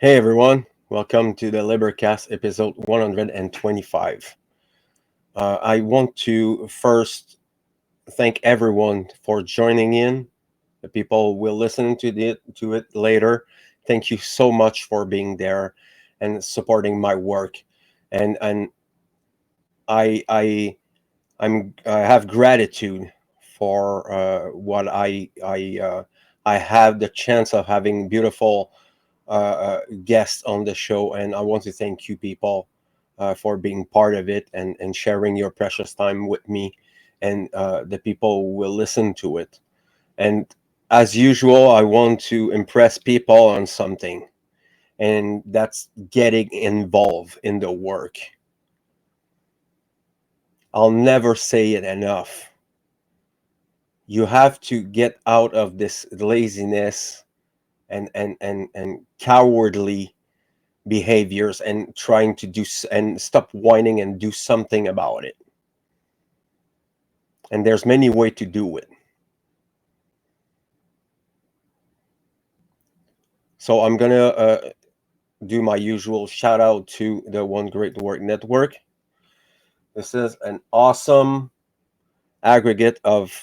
Hey everyone, welcome to the LIBERcast episode 125. I want to first thank everyone for joining in. The people will listen to it later. Thank you so much for being there and supporting my work. And I I I have gratitude for what I have the chance of having beautiful guests on the show, and I want to thank you people for being part of it and sharing your precious time with me and the people who will listen to it. And as usual, I want to impress people on something, and that's getting involved in the work. I'll never say it enough. You have to get out of this laziness and cowardly behaviors and trying to and stop whining and do something about it. And there's many way to do it. So I'm gonna do my usual shout out to the One Great Work Network. This is an awesome aggregate of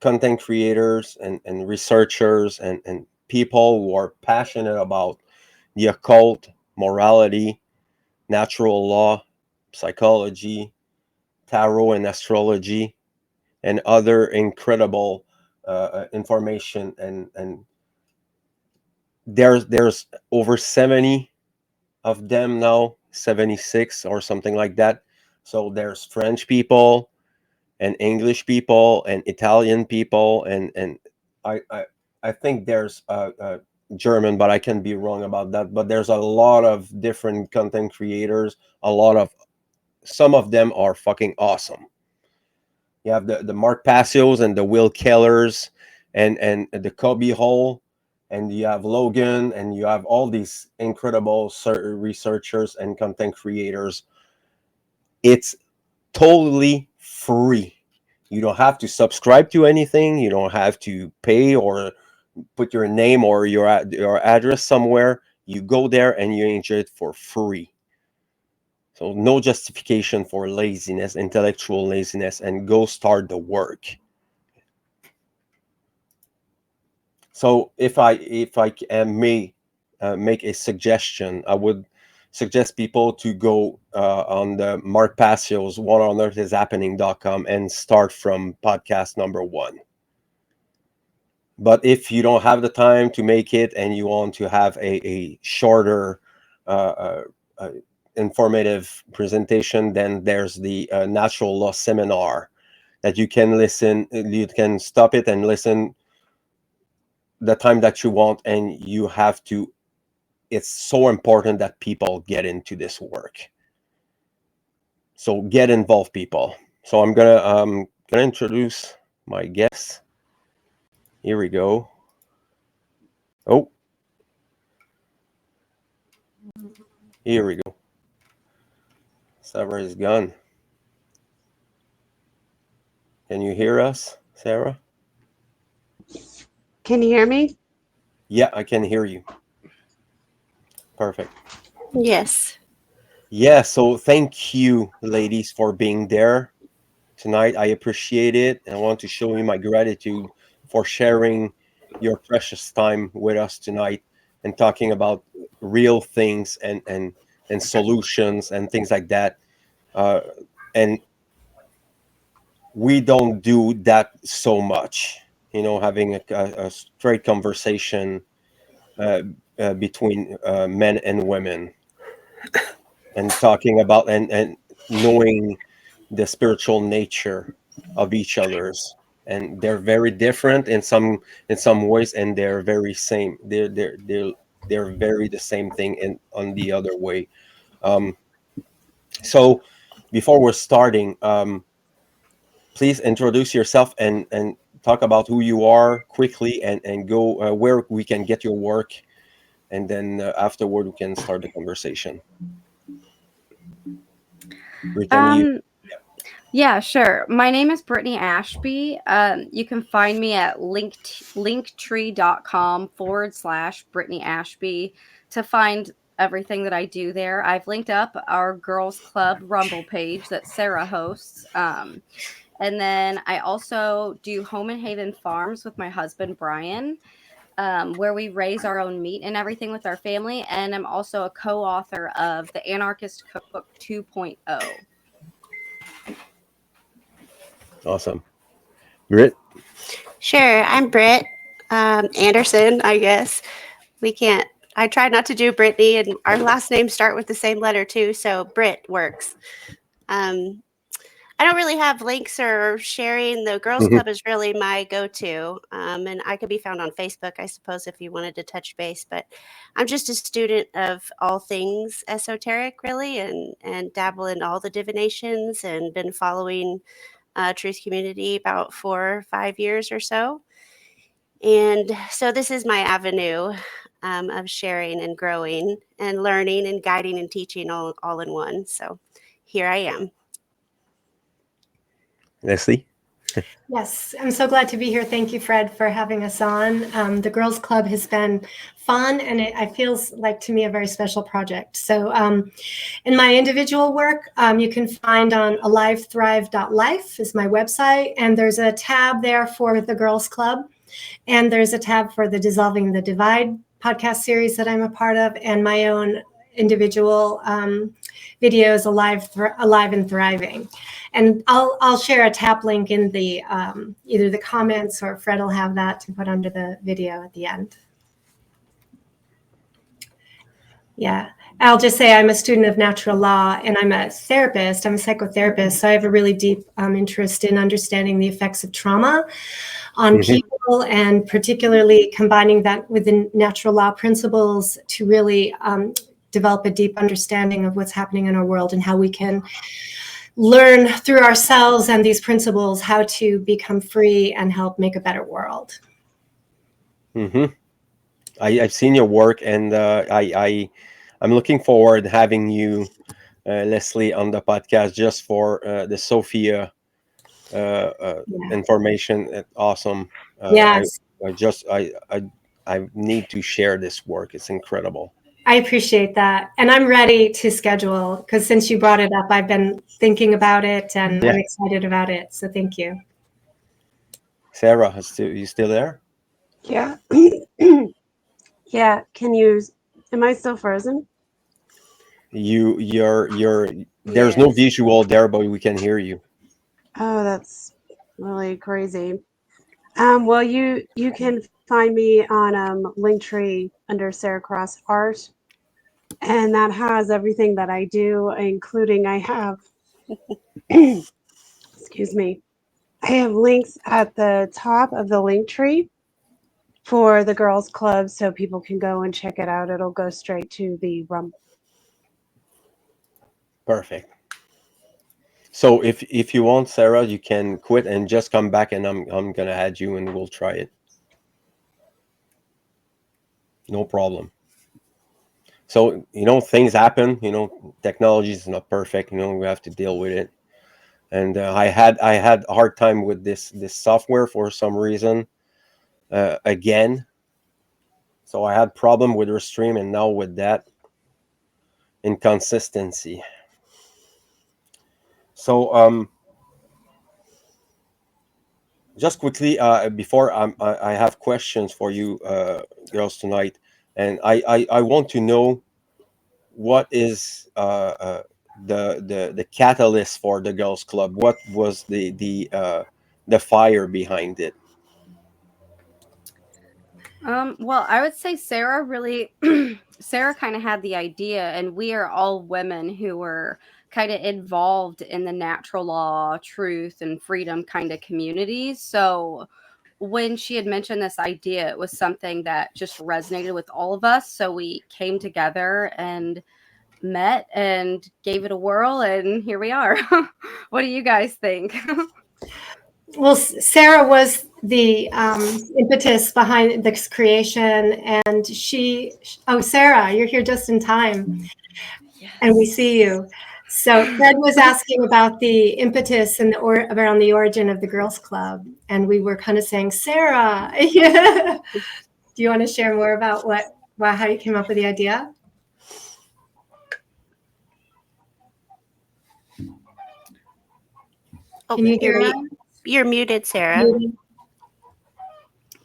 content creators and researchers and people who are passionate about the occult, morality, natural law, psychology, tarot and astrology, and other incredible information. And there's over 70 of them now, 76 or something like that. So there's French people and English people and Italian people and I I, I think there's German, but I can be wrong about that. But there's a lot of different content creators. A lot of Some of them are fucking awesome. You have the Mark Passios and the Will Kellers and the Kobe Hole, and you have Logan, and you have all these incredible researchers and content creators. It's totally free. You don't have to subscribe to anything. You don't have to pay or put your name or your address somewhere. You go there and you enjoy it for free. So no justification for laziness, intellectual laziness, and go start the work. So if I may make a suggestion, I would suggest people to go on the Mark Passio's whatonearthishappening.com and start from podcast number 1. But if you don't have the time to make it and you want to have a shorter uh, uh, informative presentation, then there's the natural law seminar that you can listen. You can stop it and listen the time that you want, and you have to. It's so important that people get into this work. So get involved, people. So I'm gonna introduce my guest. Here we go. Oh, here we go. Sarah is gone. Can you hear us, Sarah? Can you hear me? Yeah, I can hear you. Perfect. Yes. Yeah, so thank you, ladies, for being there tonight. I appreciate it. And I want to show you my gratitude for sharing your precious time with us tonight and talking about real things and solutions and things like that. Uh, and we don't do that so much, having a straight conversation uh, between men and women and talking about and knowing the spiritual nature of each other's, and they're very different in some ways, and they're very same. They're very the same thing in on the other way. um so before we're starting, please introduce yourself and talk about who you are quickly, and go where we can get your work, and then afterward we can start the conversation. Brittany, Um, yeah, sure. My name is Brittany Ashby. You can find me at linktree.com/Brittany Ashby. to find everything that I do there, I've linked up our Girls Club Rumble page that Sarah hosts. And then I also do Home and Haven Farms with my husband, Brian, where we raise our own meat and everything with our family. And I'm also a co-author of the Anarchist Cookbook 2.0. Awesome. Britt? Sure, I'm Britt Anderson, I guess. I try not to do Brittany, and our last names start with the same letter too, so Britt works. I don't really have links or sharing. The Girls Club is really my go-to, and I could be found on Facebook, I suppose, if you wanted to touch base. But I'm just a student of all things esoteric, really, and dabble in all the divinations, and been following Truth Community about 4 or 5 years or so. And so this is my avenue of sharing and growing and learning and guiding and teaching all in one. So here I am. Leslie? Yes, I'm so glad to be here. Thank you, Fred, for having us on. The Girls Club has been fun, and it feels like to me a very special project. So in my individual work, you can find on alivethrive.life is my website, and there's a tab there for the Girls Club, and there's a tab for the Dissolving the Divide podcast series that I'm a part of, and my own individual videos, Alive and Thriving. And I'll share a tap link in the either the comments, or Fred will have that to put under the video at the end. Yeah, I'll just say I'm a student of natural law, and I'm a therapist. I'm a psychotherapist, so I have a really deep interest in understanding the effects of trauma on people, and particularly combining that with the natural law principles to really develop a deep understanding of what's happening in our world and how we can learn through ourselves and these principles how to become free and help make a better world. I've seen your work, and I'm looking forward to having you, Leslie, on the podcast just for the Sophia information. Awesome. Yes. I need to share this work. It's incredible. I appreciate that. And I'm ready to schedule, because since you brought it up, I've been thinking about it, and I'm excited about it. So thank you. Sarah, you still there? Yeah. Yeah. Am I still frozen? There's no visual there, but we can hear you. Oh, that's really crazy. Well, you can find me on Linktree under Sarah Cross Art, and that has everything that I do, including I have excuse me, I have links at the top of the Linktree for the Girls Club, so people can go and check it out. It'll go straight to the Rumble. Perfect. So if you want, Sarah, you can quit and just come back, and I'm gonna add you, and we'll try it. No problem. So things happen. Technology is not perfect. We have to deal with it. And I had a hard time with this software for some reason. Again, so I had problem with Restream, and now with that inconsistency. So just quickly, before I have questions for you, girls, tonight, and I want to know what is the catalyst for the Girls Club. What was the fire behind it? Well, I would say Sarah Sarah kind of had the idea, and we are all women who were kind of involved in the natural law, truth, and freedom kind of communities. So when she had mentioned this idea, it was something that just resonated with all of us. So we came together and met and gave it a whirl, and here we are. What do you guys think? Well, Sarah was the impetus behind this creation, and Sarah, you're here just in time. Yes. And we see you. So Fred was asking about the impetus and around the origin of the Girls Club, and we were kind of saying, Sarah, do you want to share more about what Wow, how you came up with the idea? Oh, Can you hear us? you're muted, Sarah.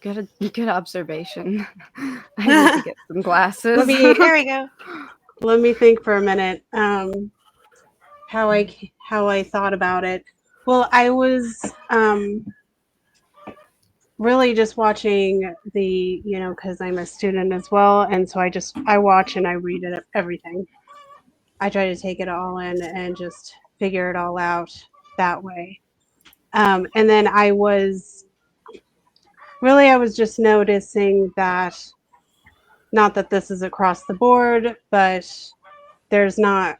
Good observation. I need to get some glasses. There we go. Let me think for a minute. How I thought about it. Well, I was really just watching the, because I'm a student as well, and so I watch and I read it, everything. I try to take it all in and just figure it all out that way. And then I was just noticing that, not that this is across the board, but there's not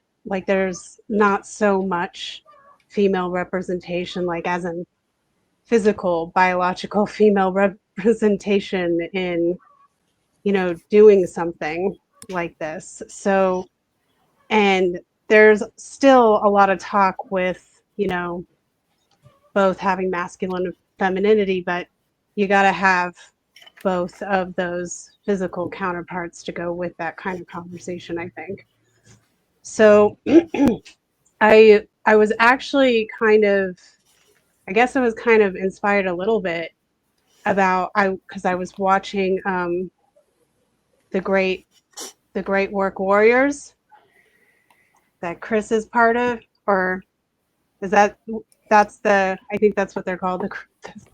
so much female representation, like as in physical, biological female representation in, doing something like this. So, and there's still a lot of talk with, both having masculine and femininity, but you got to have both of those physical counterparts to go with that kind of conversation, I think. So I was actually I guess I was kind of inspired a little bit because I was watching the Great Work Warriors that Chris is part of, or is that's I think that's what they're called.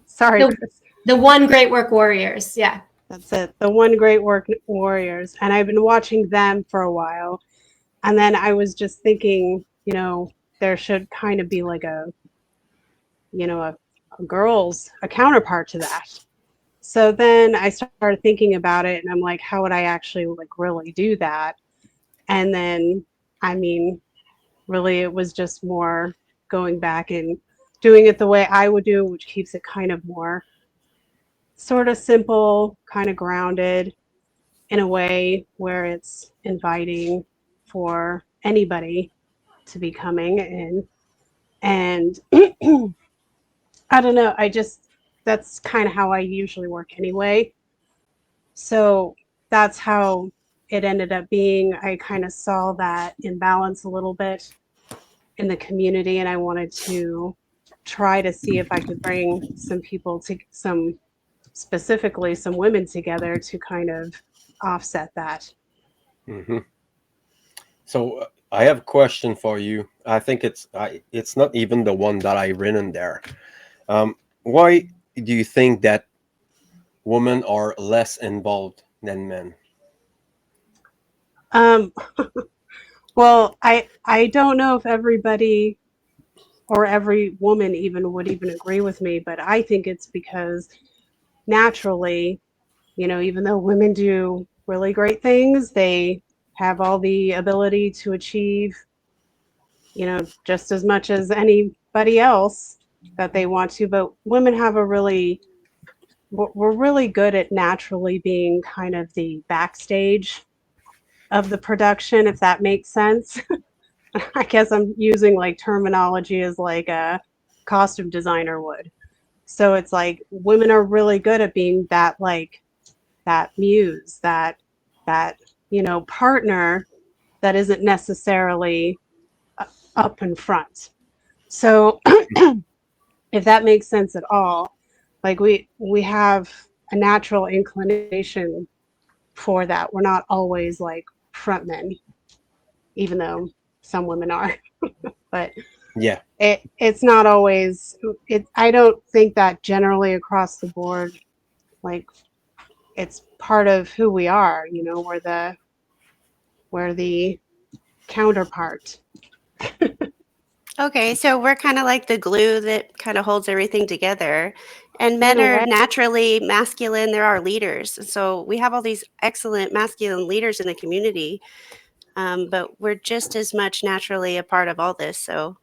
Sorry, Chris. The One Great Work Warriors. Yeah. That's it. The One Great Work Warriors. And I've been watching them for a while. And then I was just thinking, there should kind of be like a counterpart to that. So then I started thinking about it and I'm like, how would I actually really do that? And then, I mean, really it was just more going back and doing it the way I would do, which keeps it kind of more sort of simple, kind of grounded in a way where it's inviting for anybody to be coming in. And I don't know, that's kind of how I usually work anyway. So that's how it ended up being. I kind of saw that imbalance a little bit in the community, and I wanted to try to see if I could bring specifically some women together to kind of offset that. Mm-hmm. So I have a question for you. I think it's not even the one that I written there. Why do you think that women are less involved than men? Well, I don't know if everybody or every woman would even agree with me, but I think it's because naturally, even though women do really great things, they have all the ability to achieve, just as much as anybody else that they want to. But women we're really good at naturally being kind of the backstage of the production, if that makes sense. I guess I'm using terminology as a costume designer would. So it's like women are really good at being that that muse, that partner that isn't necessarily up in front. So if that makes sense at all, we have a natural inclination for that. We're not always front men, even though some women are. But yeah, it's not always I don't think that generally across the board, it's part of who we are. We're the counterpart. Okay, so we're kind of like the glue that kind of holds everything together. And men are naturally masculine. They're our leaders. So we have all these excellent masculine leaders in the community, but we're just as much naturally a part of all this. So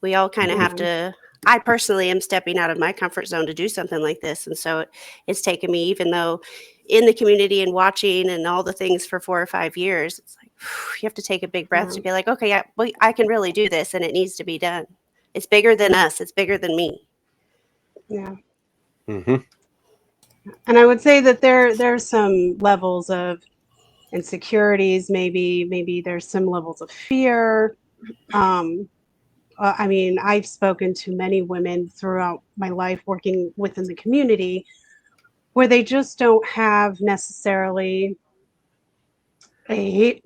we all kind of have to. I personally am stepping out of my comfort zone to do something like this. And so it's taken me, even though in the community and watching and all the things for 4 or 5 years, it's like, you have to take a big breath to be like, okay, I can really do this and it needs to be done. It's bigger than us. It's bigger than me. Yeah. Mm-hmm. And I would say that there's some levels of insecurities, maybe there's some levels of fear. I mean, I've spoken to many women throughout my life working within the community where they just don't have necessarily a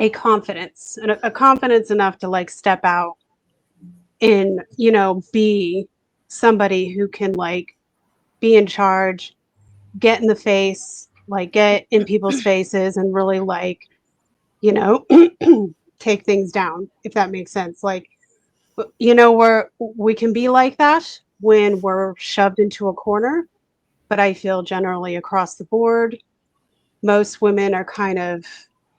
a confidence and a confidence enough to like step out and, you know, be somebody who can like be in charge, get in the face, like get in people's faces and really like, you know, take things down, if that makes sense. Like, you know, we can be like that when we're shoved into a corner, but I feel generally across the board, most women are kind of,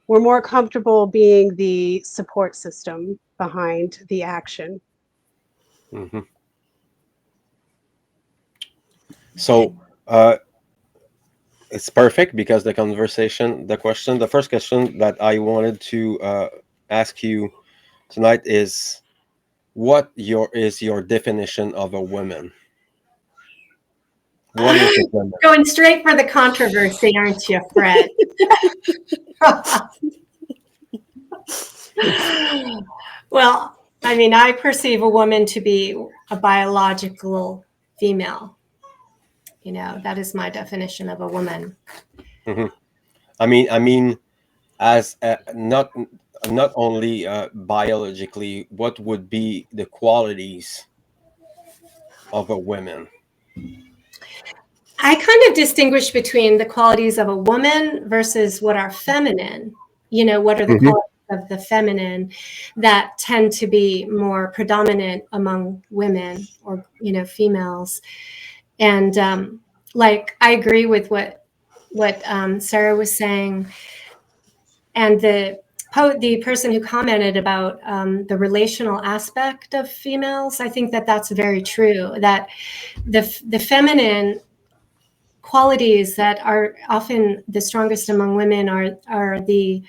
we're more comfortable being the support system behind the action. Mm-hmm. So it's perfect because the first question that I wanted to ask you tonight is, what is your definition of a woman? What is a woman? Going straight for the controversy, aren't you, Fred? Well, I mean, I perceive a woman to be a biological female. You know, that is my definition of a woman. Mm-hmm. I mean, as not only biologically, what would be the qualities of a woman? I kind of distinguish between the qualities of a woman versus what are feminine. You know, what are the qualities of the feminine that tend to be more predominant among women or, you know, females. And like, I agree with what Sarah was saying. And the person who commented about the relational aspect of females, I think that that's very true, that the feminine qualities that are often the strongest among women are the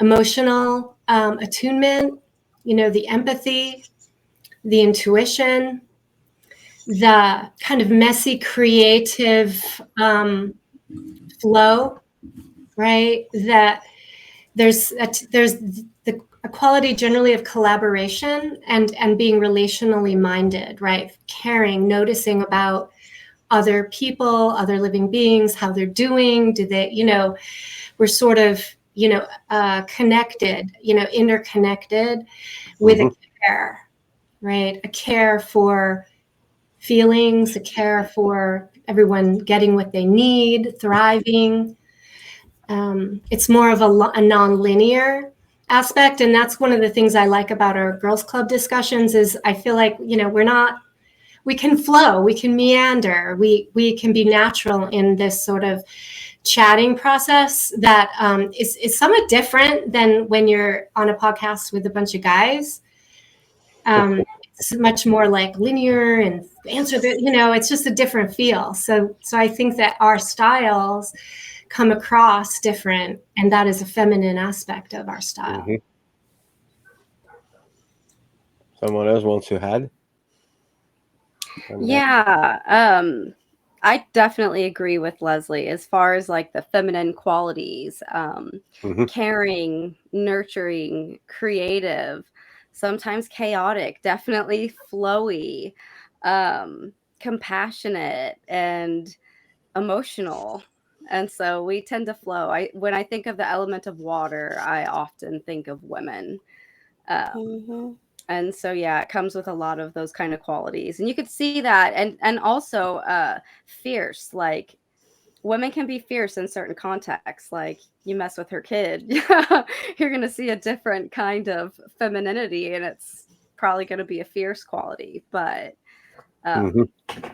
emotional attunement, you know, the empathy, the intuition, the kind of messy creative flow, right? That there's a quality generally of collaboration and being relationally minded, right? Caring, noticing about other people, other living beings, how they're doing. Do they, you know, we're sort of, you know, connected, you know, interconnected with a care, right? A care for feelings, a care for everyone getting what they need, thriving. It's more of a non-linear aspect. And that's one of the things I like about our girls club discussions is I feel like, you know, we can flow, we can meander, we can be natural in this sort of chatting process that is somewhat different than when you're on a podcast with a bunch of guys. It's much more like linear and answer the, you know, it's just a different feel. So I think that our styles come across different, and that is a feminine aspect of our style. Mm-hmm. Someone else wants to add? Yeah, I definitely agree with Leslie as far as like the feminine qualities, caring, nurturing, creative, sometimes chaotic, definitely flowy, compassionate, and emotional. And so we tend to flow. When I think of the element of water, I often think of women. And so yeah, it comes with a lot of those kind of qualities, and you could see that, and also fierce. Like women can be fierce in certain contexts. Like you mess with her kid, you're gonna see a different kind of femininity, and it's probably gonna be a fierce quality. But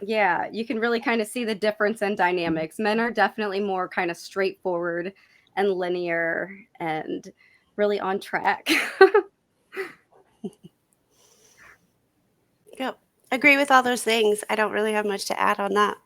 yeah, you can really kind of see the difference in dynamics. Men are definitely more kind of straightforward and linear and really on track. Yep. Agree with all those things. I don't really have much to add on that.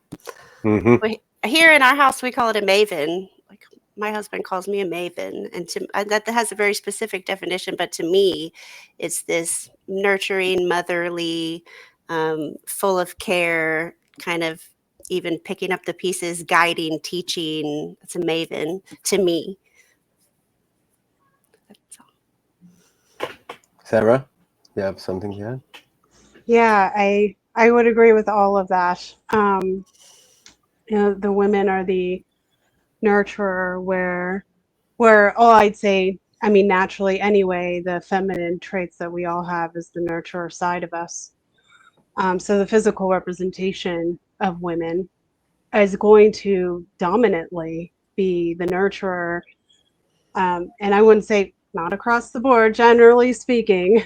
Mm-hmm. Here in our house, we call it a maven. Like my husband calls me a maven, and that has a very specific definition. But to me, it's this nurturing, motherly, full of care kind of even picking up the pieces, guiding, teaching. It's a maven to me. Sarah, you have something to add? Yeah, I would agree with all of that. The women are the nurturer, where I'd say, I mean, naturally anyway, the feminine traits that we all have is the nurturer side of us. So the physical representation of women is going to dominantly be the nurturer. And I wouldn't say not across the board, generally speaking.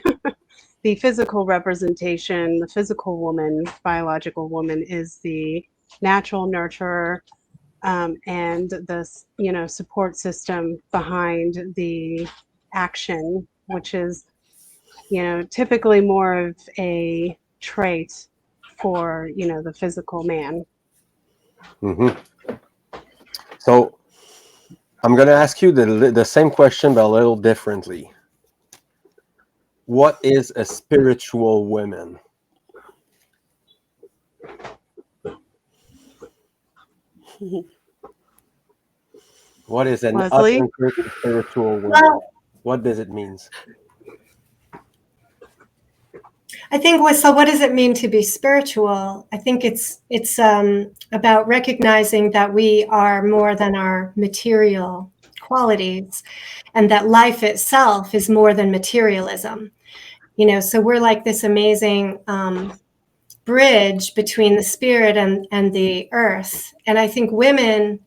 The physical representation, the physical woman, biological woman, is the natural nurturer, and the support system behind the action, which is typically more of a trait for the physical man. So I'm going to ask you the same question, but a little differently. What is a spiritual woman? What is an Leslie? authentic spiritual woman? What does it mean? I think what does it mean to be spiritual? I think it's about recognizing that we are more than our material qualities, and that life itself is more than materialism. So we're like this amazing bridge between the spirit and the earth. And I think women,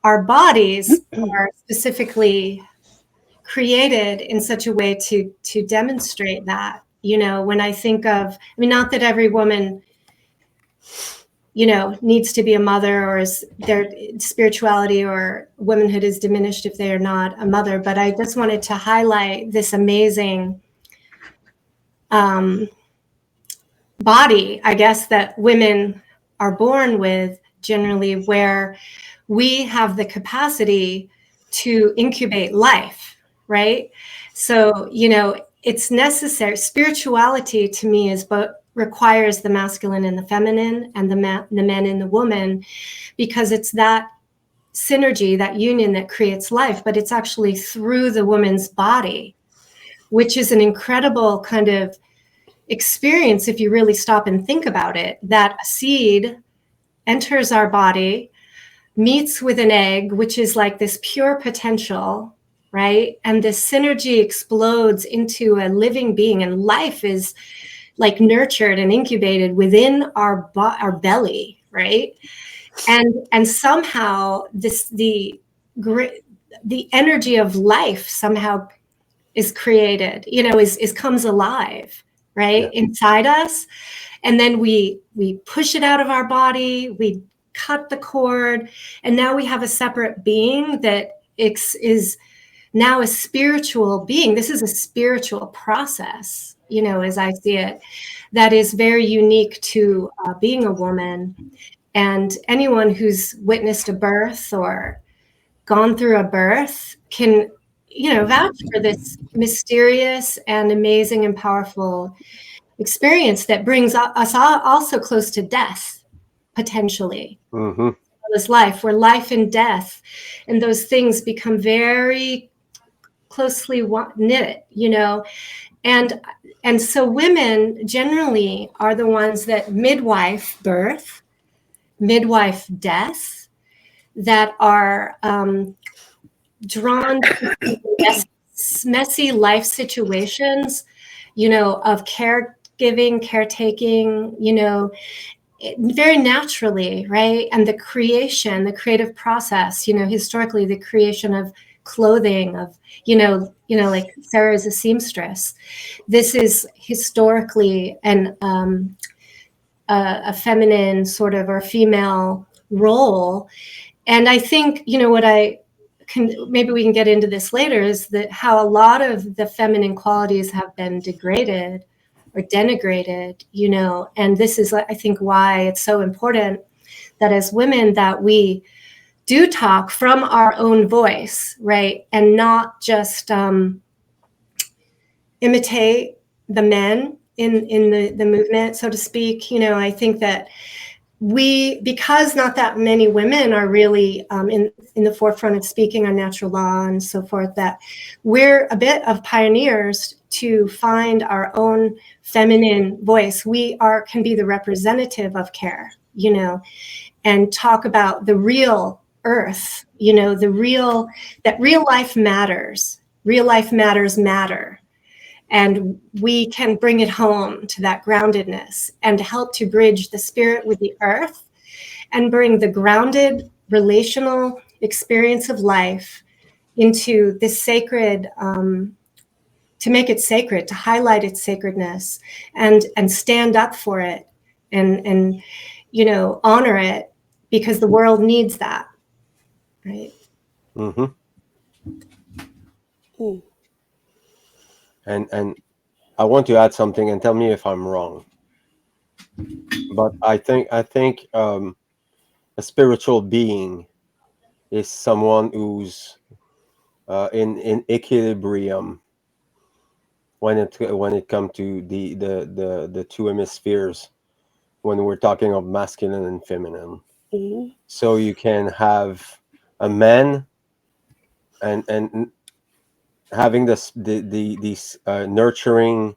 our bodies are specifically created in such a way to demonstrate that. When I think of, not that every woman, needs to be a mother, or is their spirituality or womanhood is diminished if they are not a mother, but I just wanted to highlight this amazing body, I guess, that women are born with generally, where we have the capacity to incubate life, right? So, it's necessary. Spirituality to me is requires the masculine and the feminine, and the men and the woman, because it's that synergy, that union that creates life, but it's actually through the woman's body, which is an incredible kind of experience if you really stop and think about it, that a seed enters our body, meets with an egg, which is like this pure potential, right? And this synergy explodes into a living being, and life is like nurtured and incubated within our belly, right? And somehow the energy of life somehow is created, is comes alive, right? Yeah. Inside us. And then we push it out of our body, we cut the cord, and now we have a separate being that is now a spiritual being. This is a spiritual process, as I see it, that is very unique to being a woman. And anyone who's witnessed a birth or gone through a birth can, vouch for this mysterious and amazing and powerful experience that brings us also close to death, potentially. Mm-hmm. This life, where life and death and those things become very closely knit, and so women generally are the ones that midwife birth, midwife death, that are drawn to messy life situations, of caregiving, caretaking, very naturally, right? And the creative process, historically, the creation of clothing, of, like Sarah is a seamstress. This is historically a feminine sort of, or female role. And I think, what maybe we can get into this later, is that how a lot of the feminine qualities have been degraded or denigrated, and this is, I think, why it's so important that as women that we do talk from our own voice, right? And not just imitate the men in the movement, so to speak. I think that because not that many women are really in the forefront of speaking on natural law and so forth, that we're a bit of pioneers to find our own feminine voice. We can be the representative of care, and talk about the real earth, that real life matters. Real life matters matter. And we can bring it home to that groundedness and help to bridge the spirit with the earth and bring the grounded relational experience of life into this sacred, to make it sacred, to highlight its sacredness and stand up for it and honor it, because the world needs that, right? Mm-hmm. And I want to add something, and tell me if I'm wrong. But I think a spiritual being is someone who's in equilibrium when it comes to the two hemispheres, when we're talking of masculine and feminine. Mm-hmm. So you can have a man and having these nurturing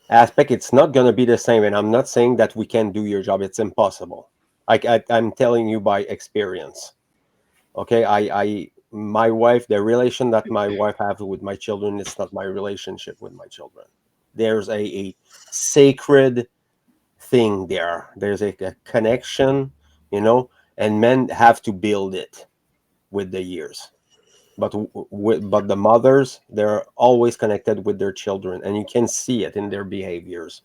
aspect. It's not going to be the same, and I'm not saying that we can do your job. It's impossible. I'm telling you by experience. Okay, my wife, the relation that my wife has with my children, it's not my relationship with my children. There's a sacred thing there. There's a connection, and men have to build it with the years. But the mothers, they're always connected with their children, and you can see it in their behaviors.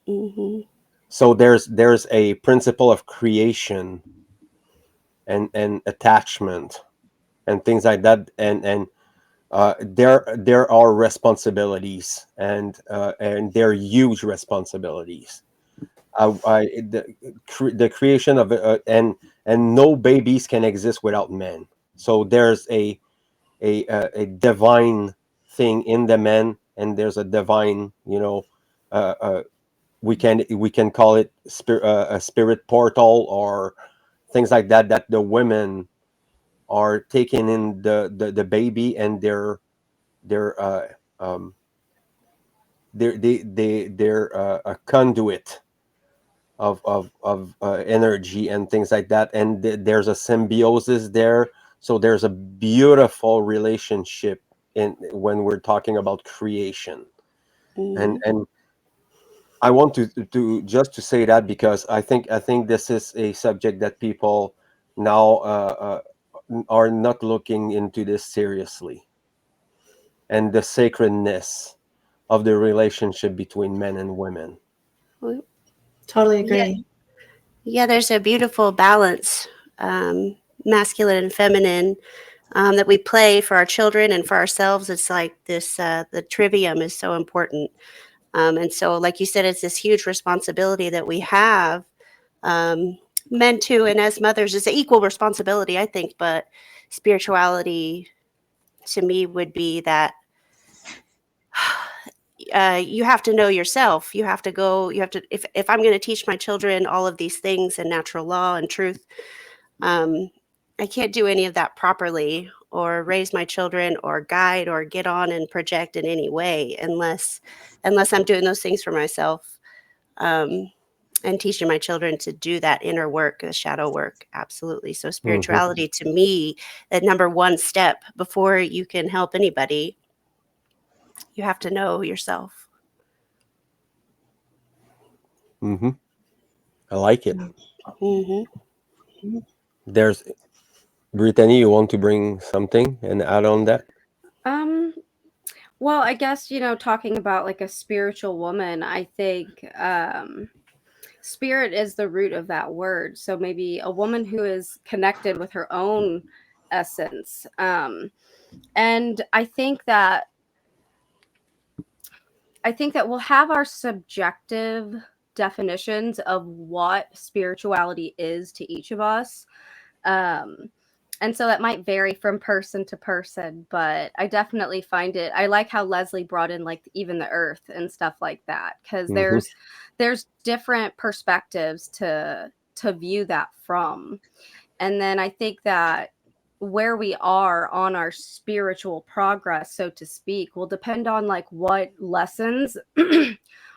Mm-hmm. So there's a principle of creation and attachment and things like that, and there are responsibilities, and they're huge responsibilities. The creation of and no babies can exist without men. So there's a divine thing in the men, and there's a divine, we can call it a spirit portal or things like that, that the women are taking in the baby, and um they're a conduit of energy and things like that, and there's a symbiosis there. So there's a beautiful relationship in when we're talking about creation. Mm-hmm. And I want to just to say that, because I think this is a subject that people now are not looking into this seriously, and the sacredness of the relationship between men and women. Totally Yeah. agree. Yeah, there's a beautiful balance, masculine and feminine, that we play for our children and for ourselves. It's like this, the trivium is so important. And so, like you said, it's this huge responsibility that we have, men too, and as mothers, it's an equal responsibility, I think. But spirituality to me would be that you have to know yourself. You have to, if I'm going to teach my children all of these things and natural law and truth, I can't do any of that properly or raise my children or guide or get on and project in any way unless I'm doing those things for myself, and teaching my children to do that inner work, the shadow work. Absolutely. So spirituality to me, that number one step before you can help anybody, you have to know yourself. Mm-hmm. I like it. Mm-hmm. There's Brittany, you want to bring something and add on that? Well, I guess, talking about like a spiritual woman, I think spirit is the root of that word. So maybe a woman who is connected with her own essence. And I think that we'll have our subjective definitions of what spirituality is to each of us. Um, and so that might vary from person to person, but I definitely find it. I like how Leslie brought in like even the earth and stuff like that, because Mm-hmm. there's different perspectives to to view that from. And then I think that where we are on our spiritual progress, so to speak, will depend on like what lessons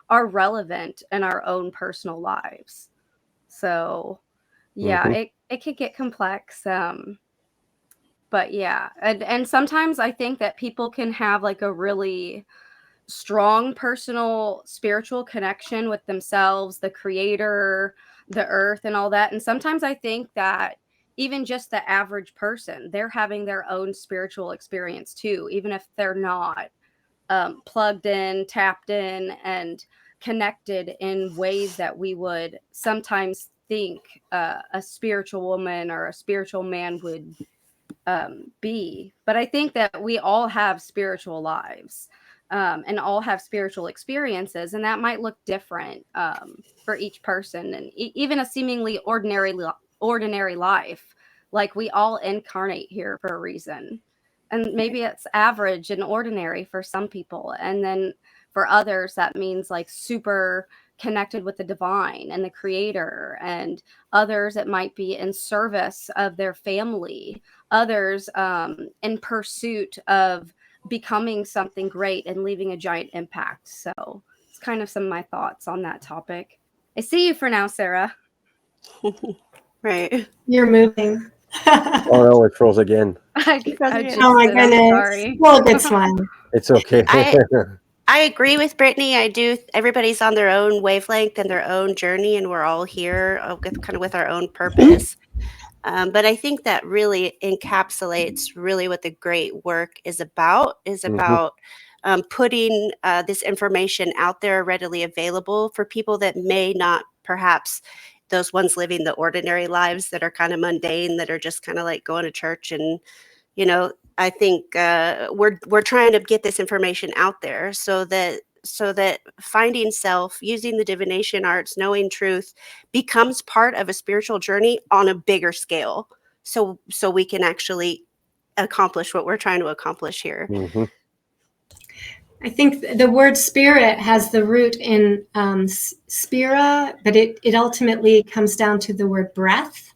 are relevant in our own personal lives. So yeah, it could get complex. But yeah, and sometimes I think that people can have like a really strong personal spiritual connection with themselves, the creator, the earth, and all that. And sometimes I think that even just the average person, they're having their own spiritual experience too, even if they're not plugged in, tapped in, and connected in ways that we would sometimes think a spiritual woman or a spiritual man would be. But I think that we all have spiritual lives, and all have spiritual experiences, and that might look different for each person. And even a seemingly ordinary life, like we all incarnate here for a reason. And maybe it's average and ordinary for some people. And then for others, that means like super connected with the divine and the creator. And others, it might be in service of their family. Others in pursuit of becoming something great and leaving a giant impact. So it's kind of some of my thoughts on that topic. I see you for now, Sarah. Right. You're moving. Oh no, it froze again. I Oh my I'm goodness. sorry. Well, good smile. It's okay. I agree with Brittany. I do. Everybody's on their own wavelength and their own journey, and we're all here with our own purpose. But I think that really encapsulates really what the great work is about. Putting this information out there readily available for people that may not, perhaps those ones living the ordinary lives that are kind of mundane, that are just kind of like going to church. And I think we're trying to get this information out there so that finding self, using the divination arts, knowing truth becomes part of a spiritual journey on a bigger scale. So we can actually accomplish what we're trying to accomplish here. I think the word spirit has the root in spira, but it ultimately comes down to the word breath.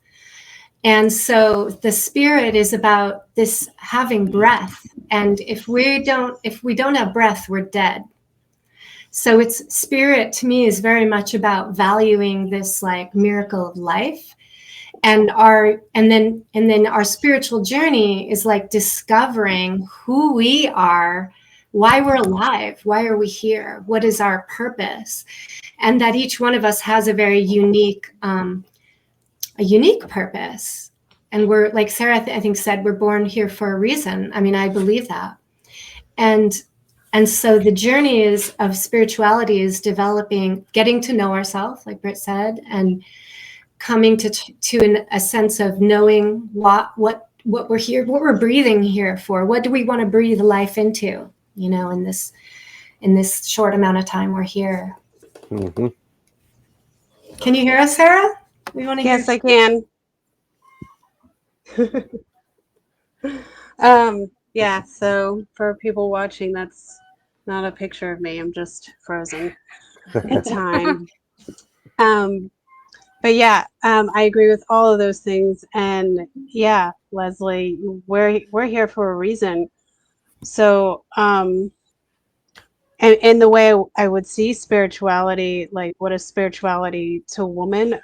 And so the spirit is about this having breath. And if we don't have breath, we're dead. So it's spirit to me is very much about valuing this like miracle of life. And then our spiritual journey is like discovering who we are, why we're alive, why are we here, what is our purpose, and that each one of us has a very unique purpose. And we're, like Sarah I think said, we're born here for a reason. I mean, I believe that. And so the journey of spirituality is developing, getting to know ourselves, like Britt said, and coming to a sense of knowing what we're here, what we're breathing here for. What do we want to breathe life into, in this short amount of time we're here. Can you hear us, Sarah? We want to Yes, hear. I can. Yeah, so for people watching, that's not a picture of me. I'm just frozen in time. But yeah, I agree with all of those things. And yeah, Leslie, we're here for a reason. So, and the way I would see spirituality, like what is spirituality to a woman,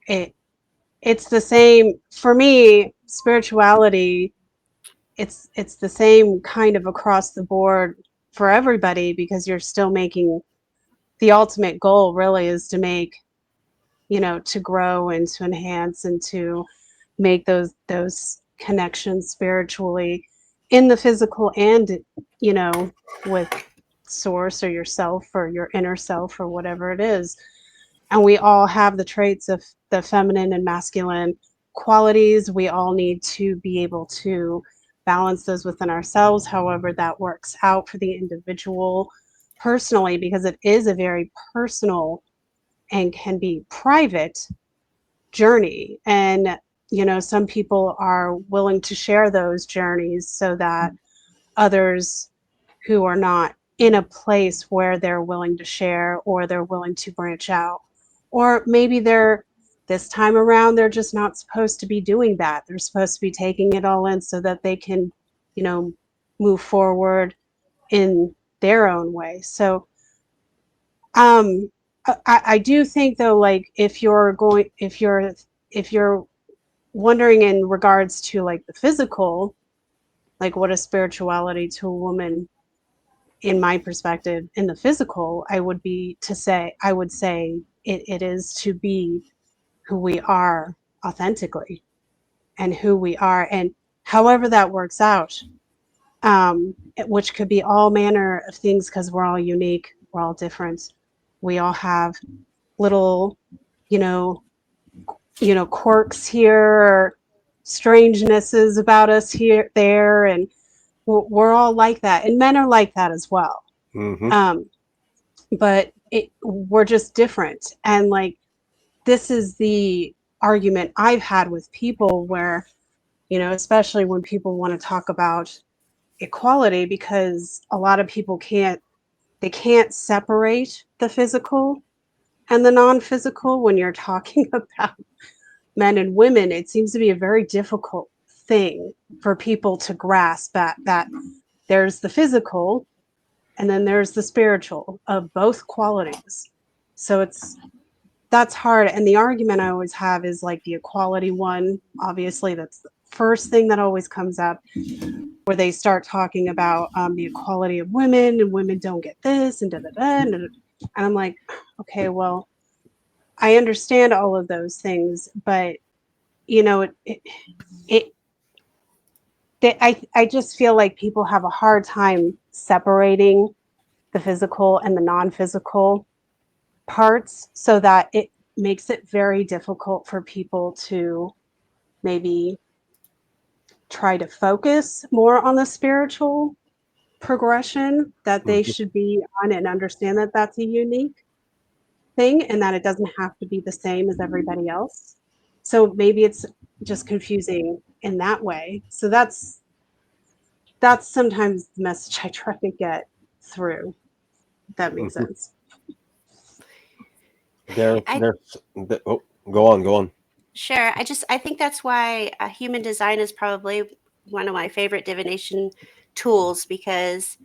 it's the same for me. Spirituality, it's the same kind of across the board for everybody, because you're still making the ultimate goal really is to make, to grow and to enhance and to make those connections spiritually in the physical and, with source or yourself or your inner self or whatever it is. And we all have the traits of the feminine and masculine qualities. We all need to be able to balance those within ourselves, however that works out for the individual personally, because it is a very personal and can be private journey. And, some people are willing to share those journeys so that others who are not in a place where they're willing to share or they're willing to branch out Or maybe this time around, they're just not supposed to be doing that. They're supposed to be taking it all in so that they can, move forward in their own way. So um I do think though, like if you're wondering in regards to like the physical, like what is spirituality to a woman, in my perspective, in the physical, I would say it is to be who we are authentically, and who we are, and however that works out, which could be all manner of things, because we're all unique, we're all different, we all have little, you know, quirks here, or strangenesses about us here, there, and we're all like that, and men are like that as well. Mm-hmm. But we're just different, and like this is the argument I've had with people where, especially when people want to talk about equality, because a lot of people can't separate the physical and the non-physical when you're talking about men and women. It seems to be a very difficult thing for people to grasp, that there's the physical and then there's the spiritual of both qualities. So that's hard. And the argument I always have is like the equality one. Obviously, that's the first thing that always comes up, where they start talking about the equality of women, and women don't get this, and da da da. And I'm like, okay, well, I understand all of those things, but it I just feel like people have a hard time separating the physical and the non-physical parts, so that it makes it very difficult for people to maybe try to focus more on the spiritual progression that they should be on, and understand that that's a unique thing, and that it doesn't have to be the same as everybody else. So maybe it's just confusing in that way. So that's sometimes the message I try to get through, if that makes Mm-hmm. sense. Oh, go on. Sure. I think that's why human design is probably one of my favorite divination tools, because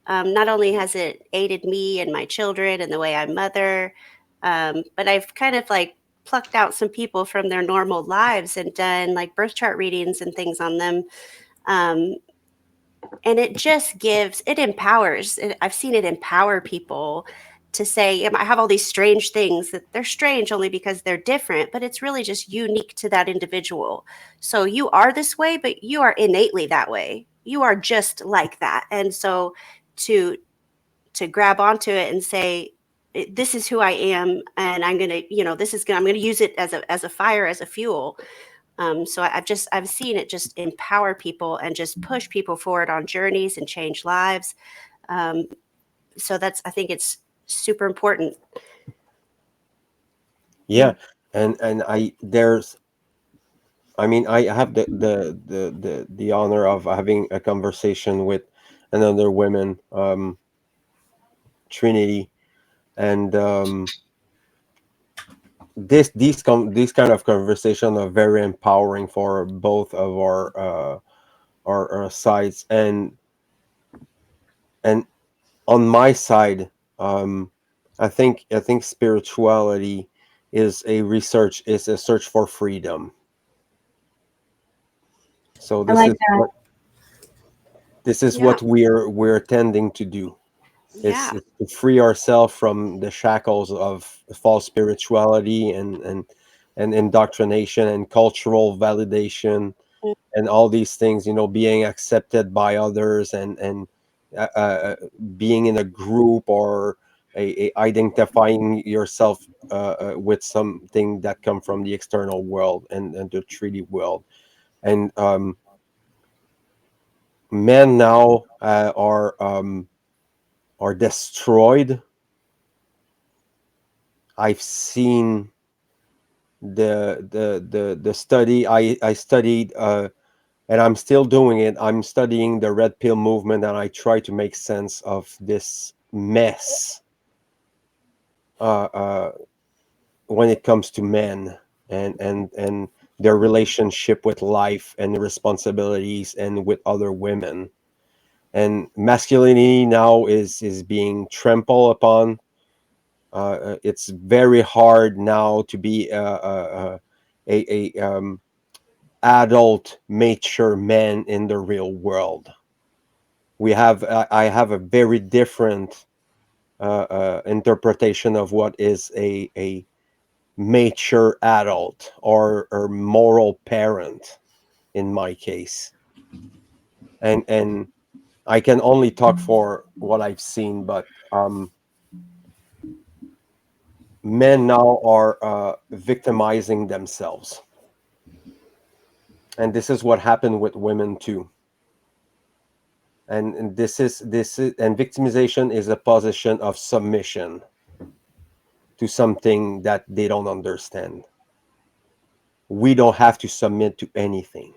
not only has it aided me and my children and the way I mother, but I've kind of like plucked out some people from their normal lives and done like birth chart readings and things on them. Um, and it empowers. I've seen it empower people to say, I have all these strange things, that they're strange only because they're different, but it's really just unique to that individual. So you are this way, but you are innately that way. You are just like that. And so to grab onto it and say, this is who I am, and I'm going to, I'm going to use it as a fire, as a fuel. So I've seen it just empower people and just push people forward on journeys and change lives. So I think it's super important. Yeah, and I have the honor of having a conversation with another woman, Trinity, and these kind of conversation are very empowering for both of our sides, and on my side, I think spirituality is a search for freedom. So I like that. this is Yeah. what we're tending to do. Yeah. It's to free ourselves from the shackles of false spirituality and indoctrination and cultural validation and all these things. Being accepted by others, and being in a group, or identifying yourself with something that come from the external world and the 3D world. And men now are destroyed. I've seen the study. I studied, and I'm still doing it. I'm studying the red pill movement, and I try to make sense of this mess. when it comes to men and their relationship with life and the responsibilities and with other women. And masculinity now is being trampled upon. It's very hard now to be a adult mature man in the real world. I have a very different interpretation of what is a mature adult or moral parent in my case. And I can only talk for what I've seen, but men now are victimizing themselves, and this is what happened with women too. And this is and victimization is a position of submission to something that they don't understand. We don't have to submit to anything.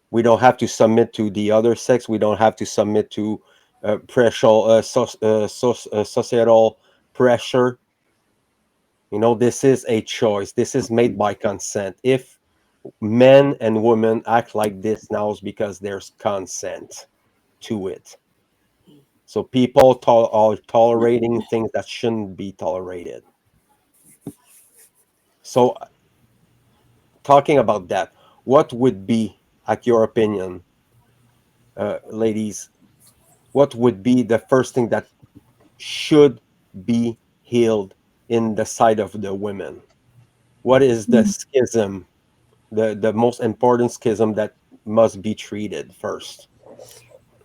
We don't have to submit to the other sex. We don't have to submit to societal pressure. You know, this is a choice. This is made by consent. If men and women act like this now, is because there's consent to it. So people are tolerating things that shouldn't be tolerated. So, talking about that, what would be, at your opinion, ladies, what would be the first thing that should be healed in the side of the women? What is the schism, the most important schism that must be treated first?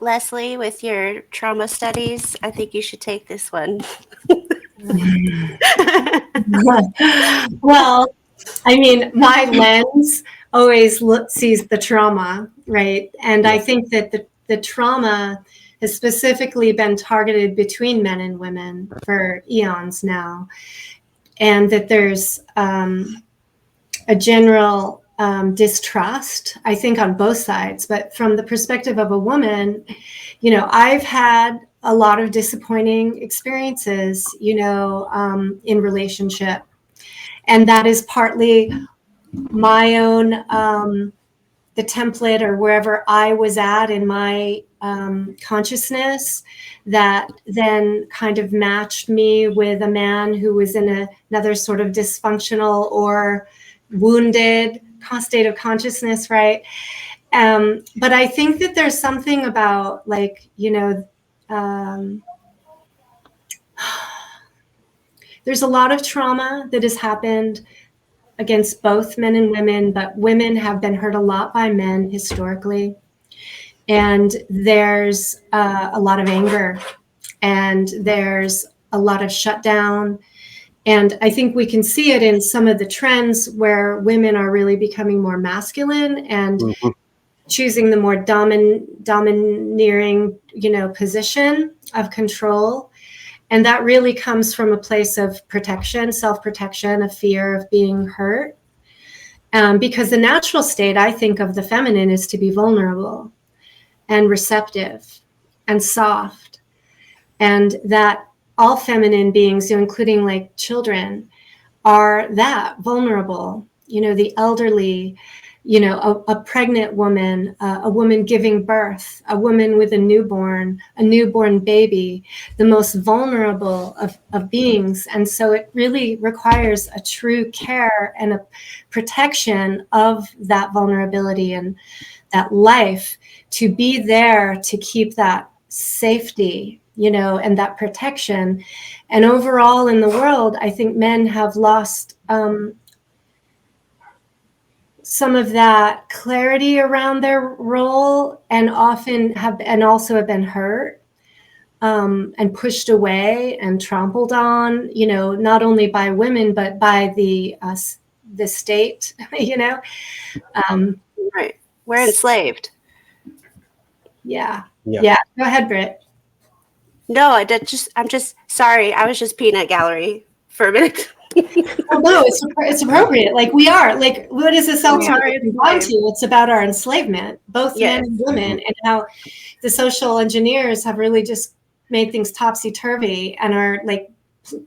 Leslie, with your trauma studies, I think you should take this one. Well, I mean, my lens always sees the trauma, right? And I think that the trauma has specifically been targeted between men and women for eons now, and that there's a general distrust, I think, on both sides. But from the perspective of a woman, you know, I've had a lot of disappointing experiences, you know, in relationship. And that is partly my own, the template or wherever I was at in my consciousness that then kind of matched me with a man who was in another sort of dysfunctional or wounded state of consciousness, right? But I think that there's something about, like, you know, there's a lot of trauma that has happened against both men and women, but women have been hurt a lot by men historically. And there's a lot of anger, and there's a lot of shutdown. And I think we can see it in some of the trends where women are really becoming more masculine and choosing the more domineering, you know, position of control. And that really comes from a place of protection, self-protection, a fear of being hurt. Because the natural state, I think, of the feminine is to be vulnerable and receptive and soft. And that all feminine beings, including like children, are that vulnerable. You know, the elderly, you know, a pregnant woman, a woman giving birth, a woman with a newborn baby, the most vulnerable of beings. And so it really requires a true care and a protection of that vulnerability and that life to be there to keep that safety, you know, and that protection. And overall in the world, I think men have lost some of that clarity around their role, and often also have been hurt and pushed away and trampled on, you know, not only by women, but by the state, you know. Right. We're enslaved. Yeah. Go ahead, Britt. No, I'm just sorry. I was just peanut gallery for a minute. Oh, no, it's appropriate. Like, we are, like, what is this ultimately on to? It's about our enslavement, both men and women, and how the social engineers have really just made things topsy-turvy and are like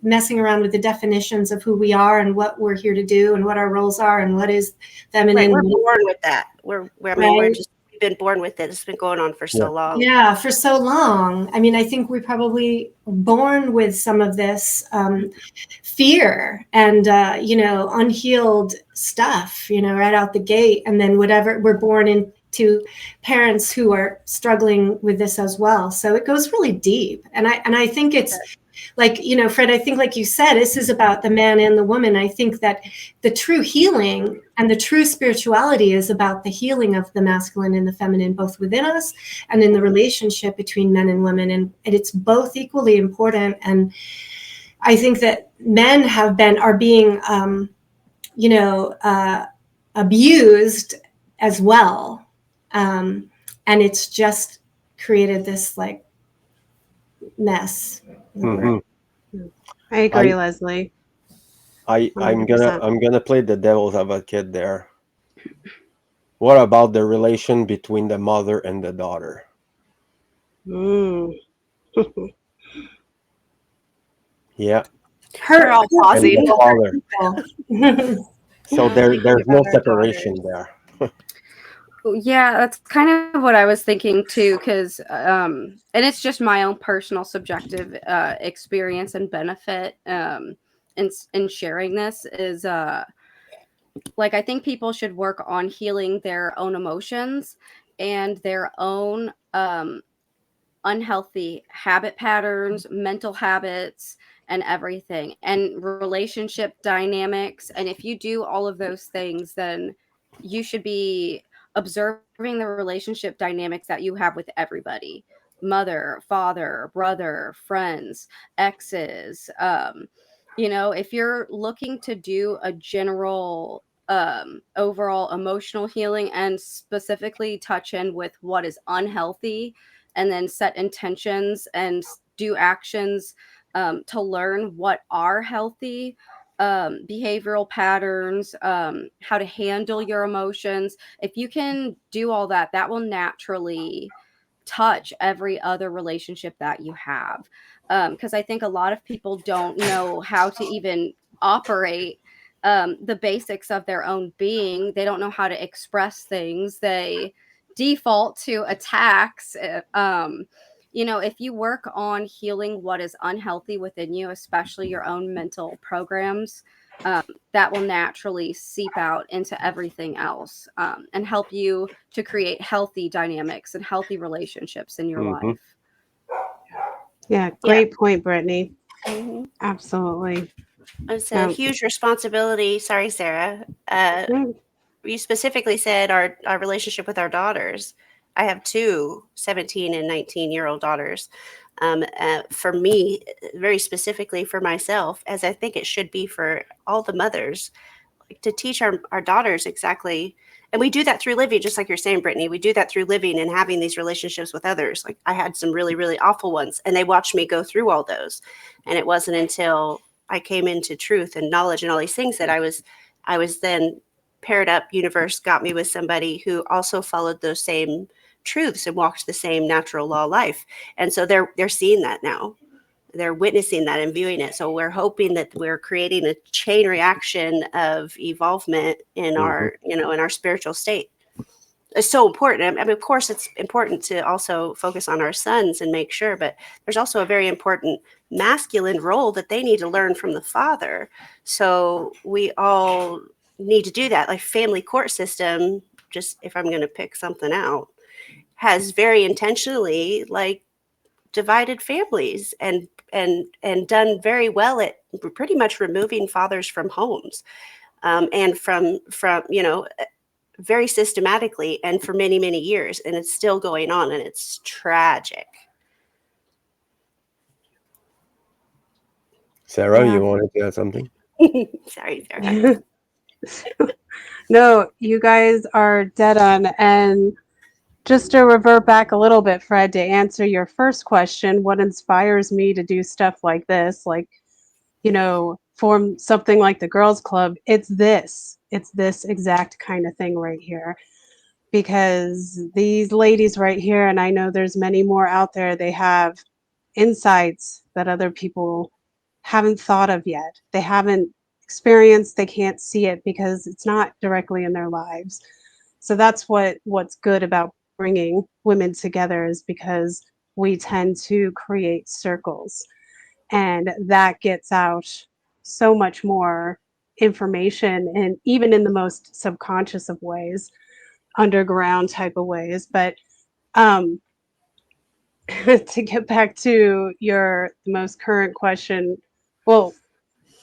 messing around with the definitions of who we are and what we're here to do and what our roles are and what is feminine. Right, we're born with that. We've been born with it. It's been going on for so long. Yeah, for so long. I mean, I think we're probably born with some of this fear and, unhealed stuff, right out the gate. And then whatever, we're born into parents who are struggling with this as well. So it goes really deep. And I think it's like, Fred, I think like you said, this is about the man and the woman. I think that the true healing and the true spirituality is about the healing of the masculine and the feminine, both within us and in the relationship between men and women. And it's both equally important. And I think that men are being, abused as well. And it's just created this like mess. Mhm. I agree, Leslie. I'm 100%. gonna play the devil's advocate there. What about the relation between the mother and the daughter? Yeah, We're all and the pausing. father. So there's no separation there. Yeah, that's kind of what I was thinking too, because and it's just my own personal subjective experience and benefit in sharing this is like I think people should work on healing their own emotions and their own unhealthy habit patterns, mental habits, and everything, and relationship dynamics. And if you do all of those things, then you should be observing the relationship dynamics that you have with everybody: mother, father, brother, friends, exes. If you're looking to do a general overall emotional healing and specifically touch in with what is unhealthy, and then set intentions and do actions to learn what are healthy behavioral patterns, how to handle your emotions. If you can do all that, that will naturally touch every other relationship that you have. Because I think a lot of people don't know how to even operate the basics of their own being. They don't know how to express things. They default to attacks. If you work on healing what is unhealthy within you, especially your own mental programs, that will naturally seep out into everything else and help you to create healthy dynamics and healthy relationships in your life. Yeah, great point, Brittany. Absolutely. It's a huge responsibility. Sorry, Sarah. You specifically said our relationship with our daughters. I have two 17 and 19-year-old daughters. For me, very specifically for myself, as I think it should be for all the mothers, like to teach our daughters exactly. And we do that through living, just like you're saying, Brittany. We do that through living and having these relationships with others. Like I had some really, really awful ones, and they watched me go through all those. And it wasn't until I came into truth and knowledge and all these things that I was then paired up. Universe got me with somebody who also followed those same truths and walked the same natural law life. And so they're seeing that now. They're witnessing that and viewing it. So we're hoping that we're creating a chain reaction of evolvement in our, in our spiritual state. It's so important. I mean, of course, it's important to also focus on our sons and make sure, but there's also a very important masculine role that they need to learn from the father. So we all need to do that. Like family court system, just if I'm going to pick something out, has very intentionally like divided families and done very well at pretty much removing fathers from homes, and from very systematically and for many, many years. And it's still going on, and it's tragic. Sarah, you wanted to add something? Sorry, Sarah. No, you guys are dead on. And just to revert back a little bit, Fred, to answer your first question, what inspires me to do stuff like this, like, form something like the Girls Club, it's this exact kind of thing right here. Because these ladies right here, and I know there's many more out there, they have insights that other people haven't thought of yet. They haven't experienced, they can't see it because it's not directly in their lives. So that's what's good about bringing women together, is because we tend to create circles, and that gets out so much more information, and even in the most subconscious of ways, underground type of ways. But um to get back to your most current question, well,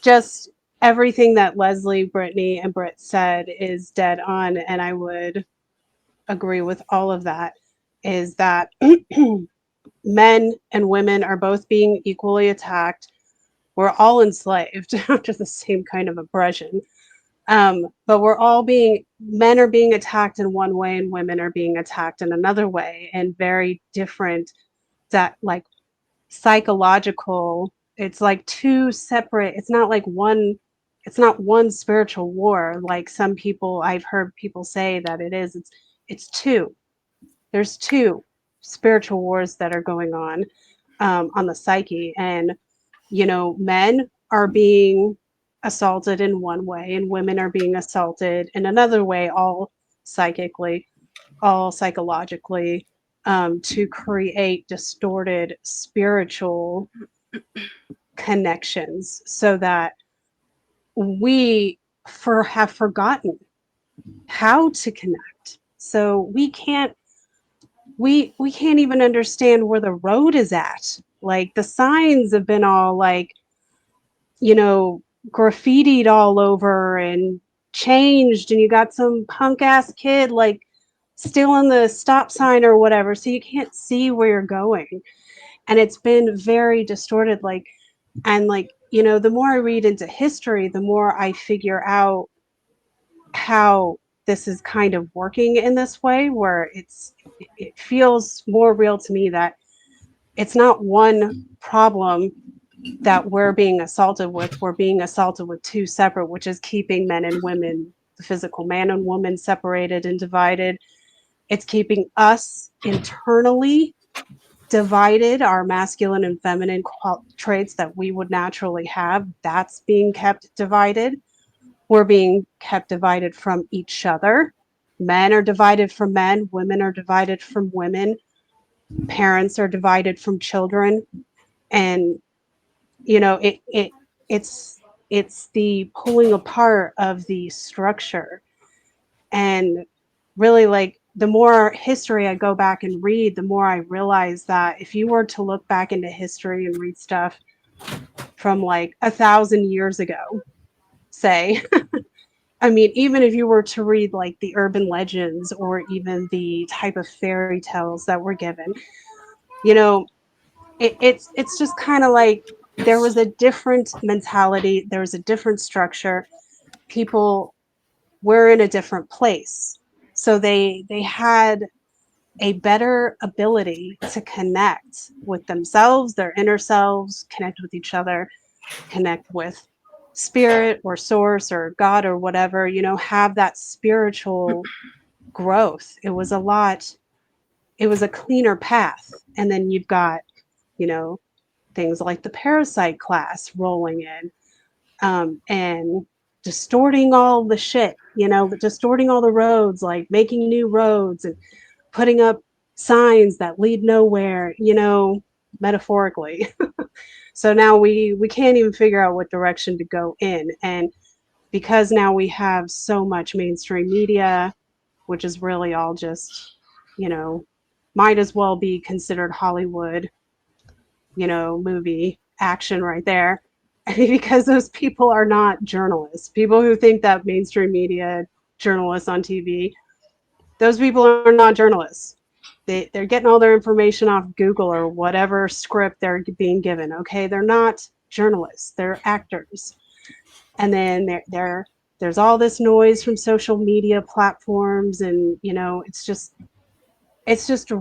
just everything that Leslie, Brittany, and Britt said is dead on, and I would agree with all of that. Is that men and women are both being equally attacked. We're all enslaved under the same kind of oppression. But men are being attacked in one way and women are being attacked in another way, and very different, that like psychological, it's like two separate, it's not like one, it's not one spiritual war like some people, I've heard people say that it is. It's two. There's two spiritual wars that are going on the psyche. And men are being assaulted in one way and women are being assaulted in another way, all psychically, all psychologically, to create distorted spiritual connections, so that we have forgotten how to connect. So we can't even understand where the road is at. Like the signs have been all like, graffitied all over and changed, and you got some punk ass kid like still in the stop sign or whatever, so you can't see where you're going. And it's been very distorted, like, and like, the more I read into history, the more I figure out how this is kind of working in this way, where it feels more real to me that it's not one problem that we're being assaulted with. We're being assaulted with two separate, which is keeping men and women, the physical man and woman, separated and divided. It's keeping us internally divided, our masculine and feminine traits that we would naturally have, that's being kept divided. We're being kept divided from each other. Men are divided from men, women are divided from women, parents are divided from children. And it's the pulling apart of the structure. And really, like, the more history I go back and read, the more I realize that if you were to look back into history and read stuff from like 1,000 years ago, say, I mean, even if you were to read like the urban legends or even the type of fairy tales that were given, it's just kind of like there was a different mentality, there was a different structure. People were in a different place, so they had a better ability to connect with themselves, their inner selves, connect with each other, connect with spirit or source or God or whatever, have that spiritual growth. It was a cleaner path. And then you've got, you know, things like the parasite class rolling in, and distorting all the shit, distorting all the roads, like making new roads and putting up signs that lead nowhere, metaphorically. So now we can't even figure out what direction to go in. And because now we have so much mainstream media, which is really all just, might as well be considered Hollywood, movie action right there. Because those people are not journalists. People who think that mainstream media, journalists on TV, those people are not journalists. They're getting all their information off Google or whatever script they're being given. Okay, they're not journalists. They're actors. And then there's all this noise from social media platforms, and it's just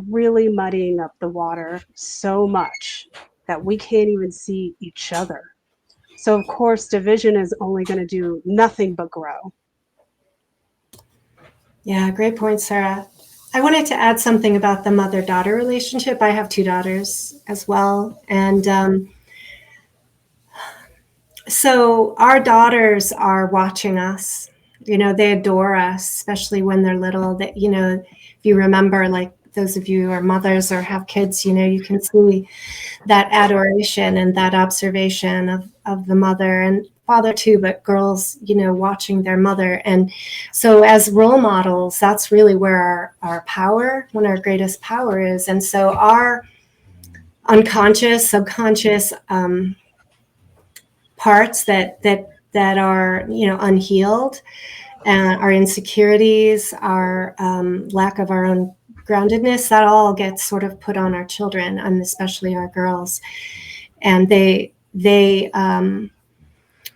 really muddying up the water so much that we can't even see each other. So of course, division is only going to do nothing but grow. Yeah, great point, Sarah. I wanted to add something about the mother-daughter relationship. I have two daughters as well. And So our daughters are watching us. They adore us, especially when they're little. That if you remember, like those of you who are mothers or have kids, you can see that adoration and that observation of the mother and father too, but girls, watching their mother. And so as role models, that's really where our power, one of our greatest power is. And so our unconscious, subconscious parts that are unhealed, our insecurities, our lack of our own groundedness, that all gets sort of put on our children, and especially our girls. And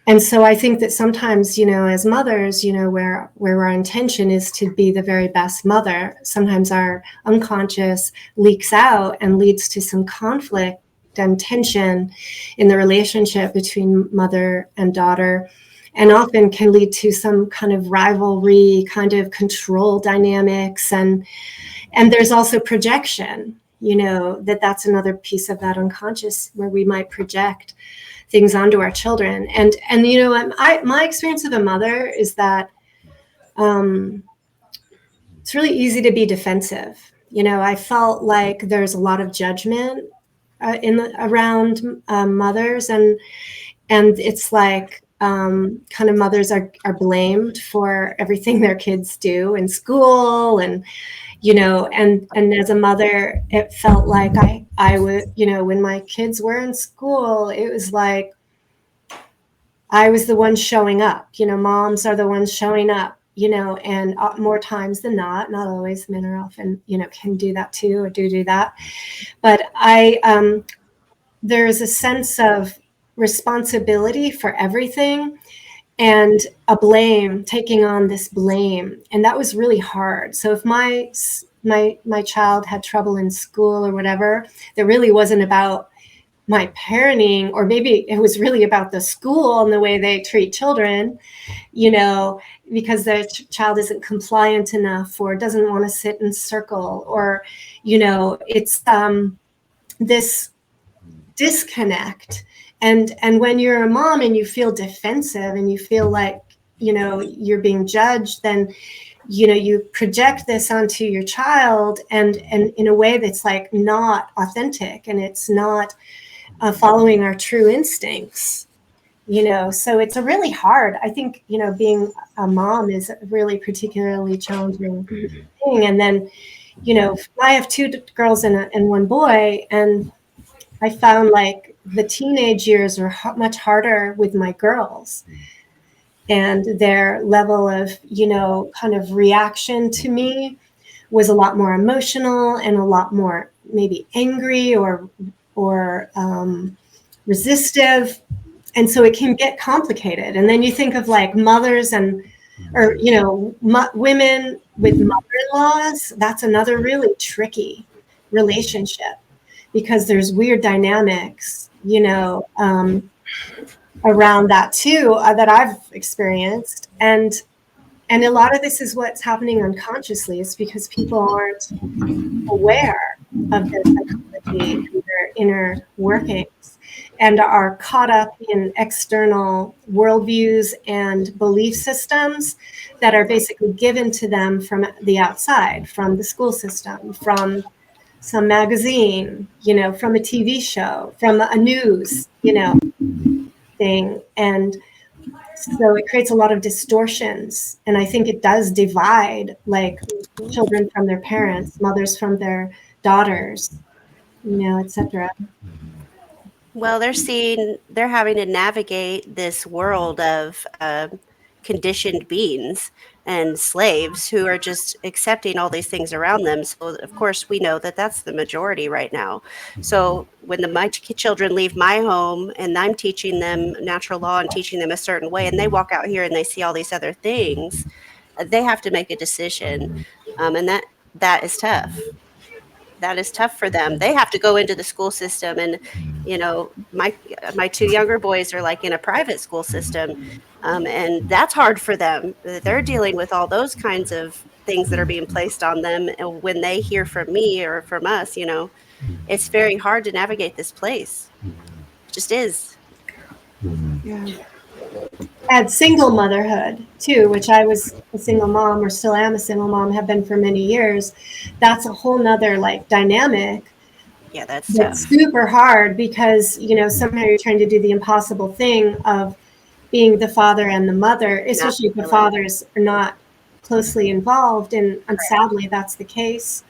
and so I think that sometimes, as mothers, where our intention is to be the very best mother, sometimes our unconscious leaks out and leads to some conflict and tension in the relationship between mother and daughter, and often can lead to some kind of rivalry, kind of control dynamics. And there's also projection, that's another piece of that unconscious, where we might project things onto our children. And my experience of a mother is that it's really easy to be defensive. I felt like there's a lot of judgment around mothers, and it's like kind of mothers are blamed for everything their kids do in school. And and as a mother, it felt like I would, when my kids were in school, it was like I was the one showing up. Moms are the ones showing up, and more times than not always, men are often, can do that too, or do that. But there's a sense of responsibility for everything, and a blame, taking on this blame. And that was really hard. So if my child had trouble in school or whatever, that really wasn't about my parenting, or maybe it was really about the school and the way they treat children, because the child isn't compliant enough, or doesn't want to sit in circle, or, it's this disconnect. And when you're a mom and you feel defensive and you feel like, you're being judged, then, you project this onto your child, and in a way that's like not authentic, and it's not following our true instincts. So it's a really hard, I think, being a mom is a really particularly challenging thing. And then, I have two girls and one boy, and I found like the teenage years are much harder with my girls, and their level of, kind of reaction to me was a lot more emotional, and a lot more maybe angry or resistive. And so it can get complicated. And then you think of like mothers or women with mother-in-laws. That's another really tricky relationship, because there's weird dynamics, around that too, that I've experienced. And a lot of this is what's happening unconsciously, is because people aren't aware of their psychology and their inner workings, and are caught up in external worldviews and belief systems that are basically given to them from the outside, from the school system, from some magazine, from a TV show, from a news, thing. And so it creates a lot of distortions. And I think it does divide, like, children from their parents, mothers from their daughters, etc. Well, they're having to navigate this world of conditioned beings and slaves who are just accepting all these things around them. So, of course, we know that that's the majority right now. So when my children leave my home and I'm teaching them natural law and teaching them a certain way, and they walk out here and they see all these other things, they have to make a decision. And that is tough. That is tough for them. They have to go into the school system, and my two younger boys are like in a private school system, and that's hard for them. They're dealing with all those kinds of things that are being placed on them, and when they hear from me or from us, it's very hard to navigate this place. It just is. Yeah. Add single motherhood too, which I was a single mom or still am a single mom, have been for many years. That's a whole nother like dynamic Yeah, that's that's tough. super hard because, you know, somehow you're trying to do the impossible thing of being the father and the mother, especially if the Masculine. fathers are not closely involved. And sadly, that's the case.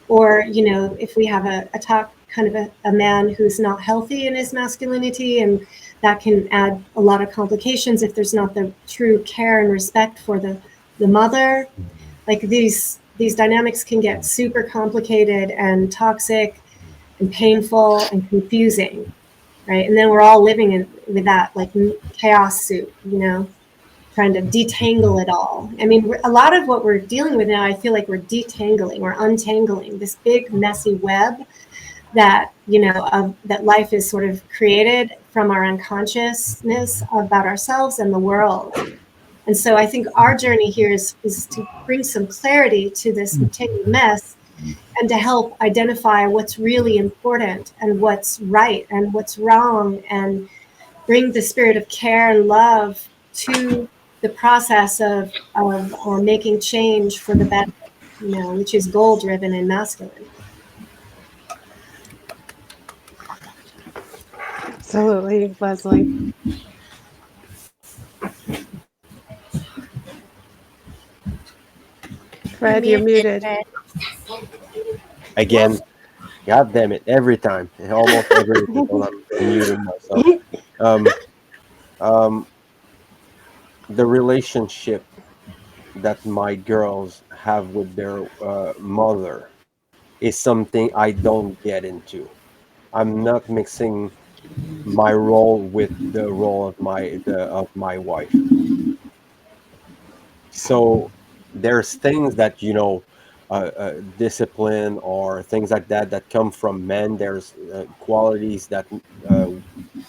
Or, you know, if we have a talk kind of a man who's not healthy in his masculinity, and that can add a lot of complications if there's not the true care and respect for the mother. Like these dynamics can get super complicated and toxic and painful and confusing, right? And then we're all living in with that like chaos soup, you know, trying to detangle it all. I mean, a lot of what we're dealing with now, I feel like we're detangling, we're untangling this big messy web that, you know, that life is sort of created from our unconsciousness about ourselves and the world. And so I think our journey here is to bring some clarity to this tangled mess and to help identify what's really important and what's right and what's wrong, and bring the spirit of care and love to the process of making change for the better, you know, which is goal driven and masculine. Absolutely, Leslie. Fred, you're muted. Fred. Again, God damn it, every time, almost every episode, I'm muting myself. Um, um, the relationship that my girls have with their mother is something I don't get into. I'm not mixing my role with the role of my wife. So there's things that, you know, discipline or things like that that come from men. There's qualities that uh,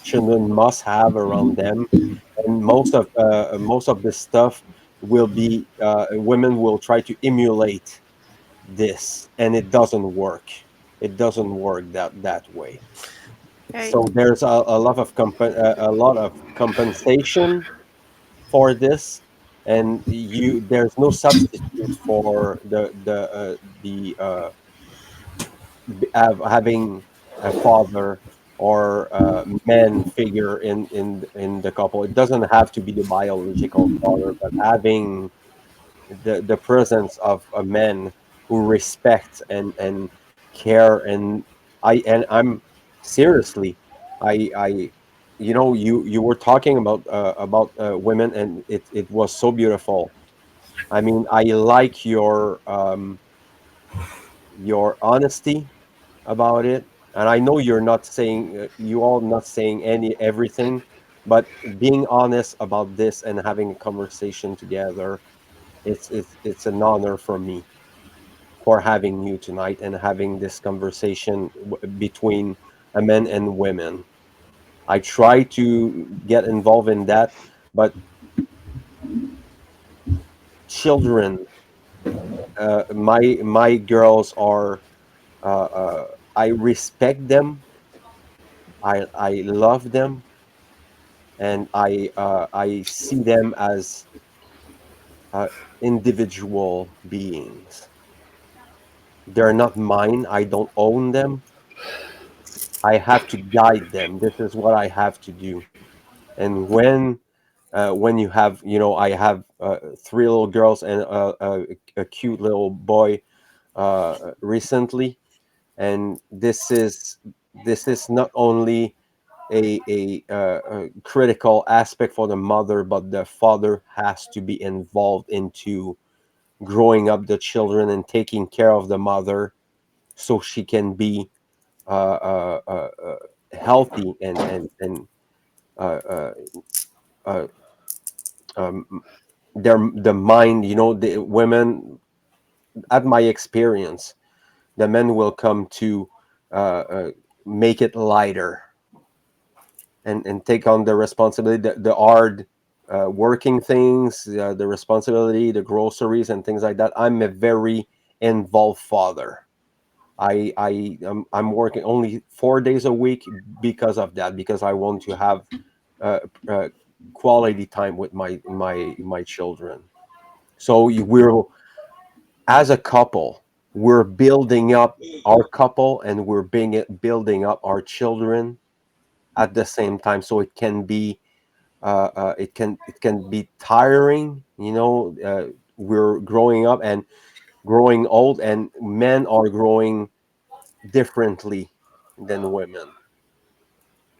children must have around them, and most of this stuff will be women will try to emulate this, and it doesn't work. It doesn't work that way. Right. So there's a lot of compensation for this, and you there's no substitute for having a father or man figure in the couple. It doesn't have to be the biological father, but having the presence of a man who respects and care. And I'm seriously, I you know, you were talking about women, and it was so beautiful. I mean, I like your honesty about it, and I know you're not saying you all not saying everything, but being honest about this and having a conversation together, it's an honor for me for having you tonight and having this conversation between men and women. I try to get involved in that, but children, my girls are, I respect them, I love them, and I see them as uh, individual beings. They're not mine. I don't own them. I have to guide them. This is what I have to do. And when you have, you know, I have three little girls and a cute little boy recently, and this is not only a critical aspect for the mother, but the father has to be involved into growing up the children and taking care of the mother so she can be healthy and uh, uh, uh, um, the mind, you know, the women, at my experience, the men will come to make it lighter and take on the responsibility, the hard working things, the responsibility, the groceries and things like that. I'm a very involved father. I'm working only 4 days a week because of that, because I want to have uh, uh, quality time with my children. So we're, as a couple, we're building up our couple, and we're building up our children at the same time. So it can be it can be tiring. We're growing up and growing old, and men are growing differently than women.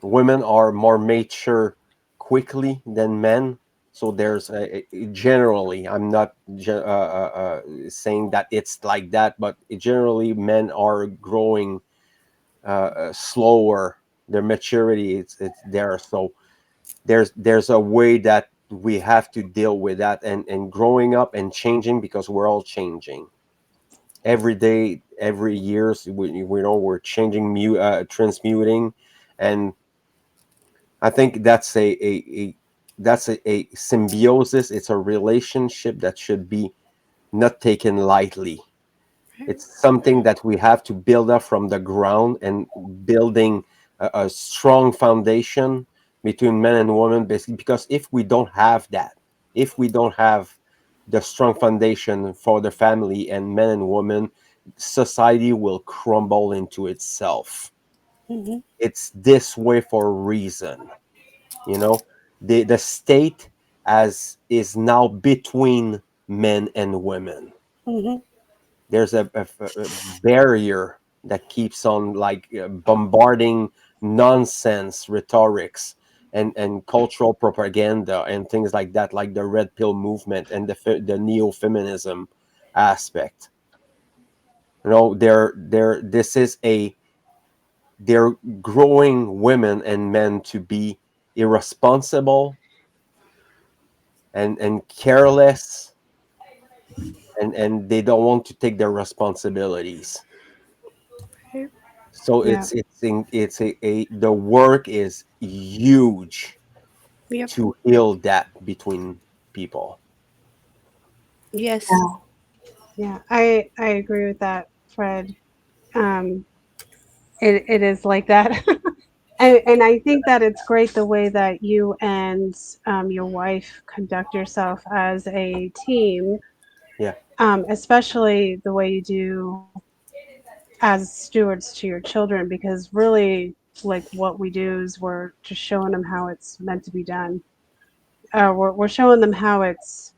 Women are more mature quickly than men. So there's generally, I'm not saying that it's like that, but generally men are growing slower. Their maturity, it's there. So there's a way that we have to deal with that, and growing up and changing, because we're all changing every day, every year. So we know we're changing, transmuting. And I think that's a symbiosis. It's a relationship that should be not taken lightly. It's something that we have to build up from the ground, and building a strong foundation between men and women, basically. Because if we don't have that, if we don't have the strong foundation for the family and men and women, society will crumble into itself. Hmm. It's this way for a reason. you know the state as is now between men and women. Hmm. There's a barrier that keeps on, like, bombarding nonsense rhetorics and cultural propaganda and things like that, like the red pill movement and the neo-feminism aspect. This is a they're growing women and men to be irresponsible and careless, and they don't want to take their responsibilities. So Yeah. the work is huge Yep. to heal that between people. Yes. Yeah. I agree with that, Fred. Um, it is like that. And I think that it's great the way that you and your wife conduct yourself as a team, Yeah. especially the way you do as stewards to your children, because really, like, what we do is we're just showing them how it's meant to be done. We're showing them how it's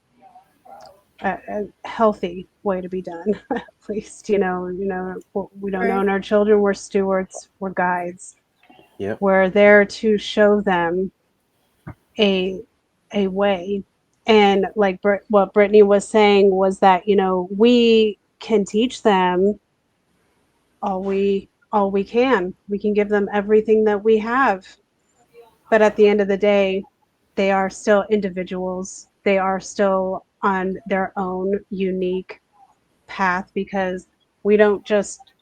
a healthy way to be done. At least, we don't Right. own our children. We're stewards. We're guides. Yeah. We're there to show them a a way. And like what Brittany was saying was that we can teach them all we can. We can give them everything that we have, but at the end of the day, they are still individuals. They are still on their own unique path, because we don't just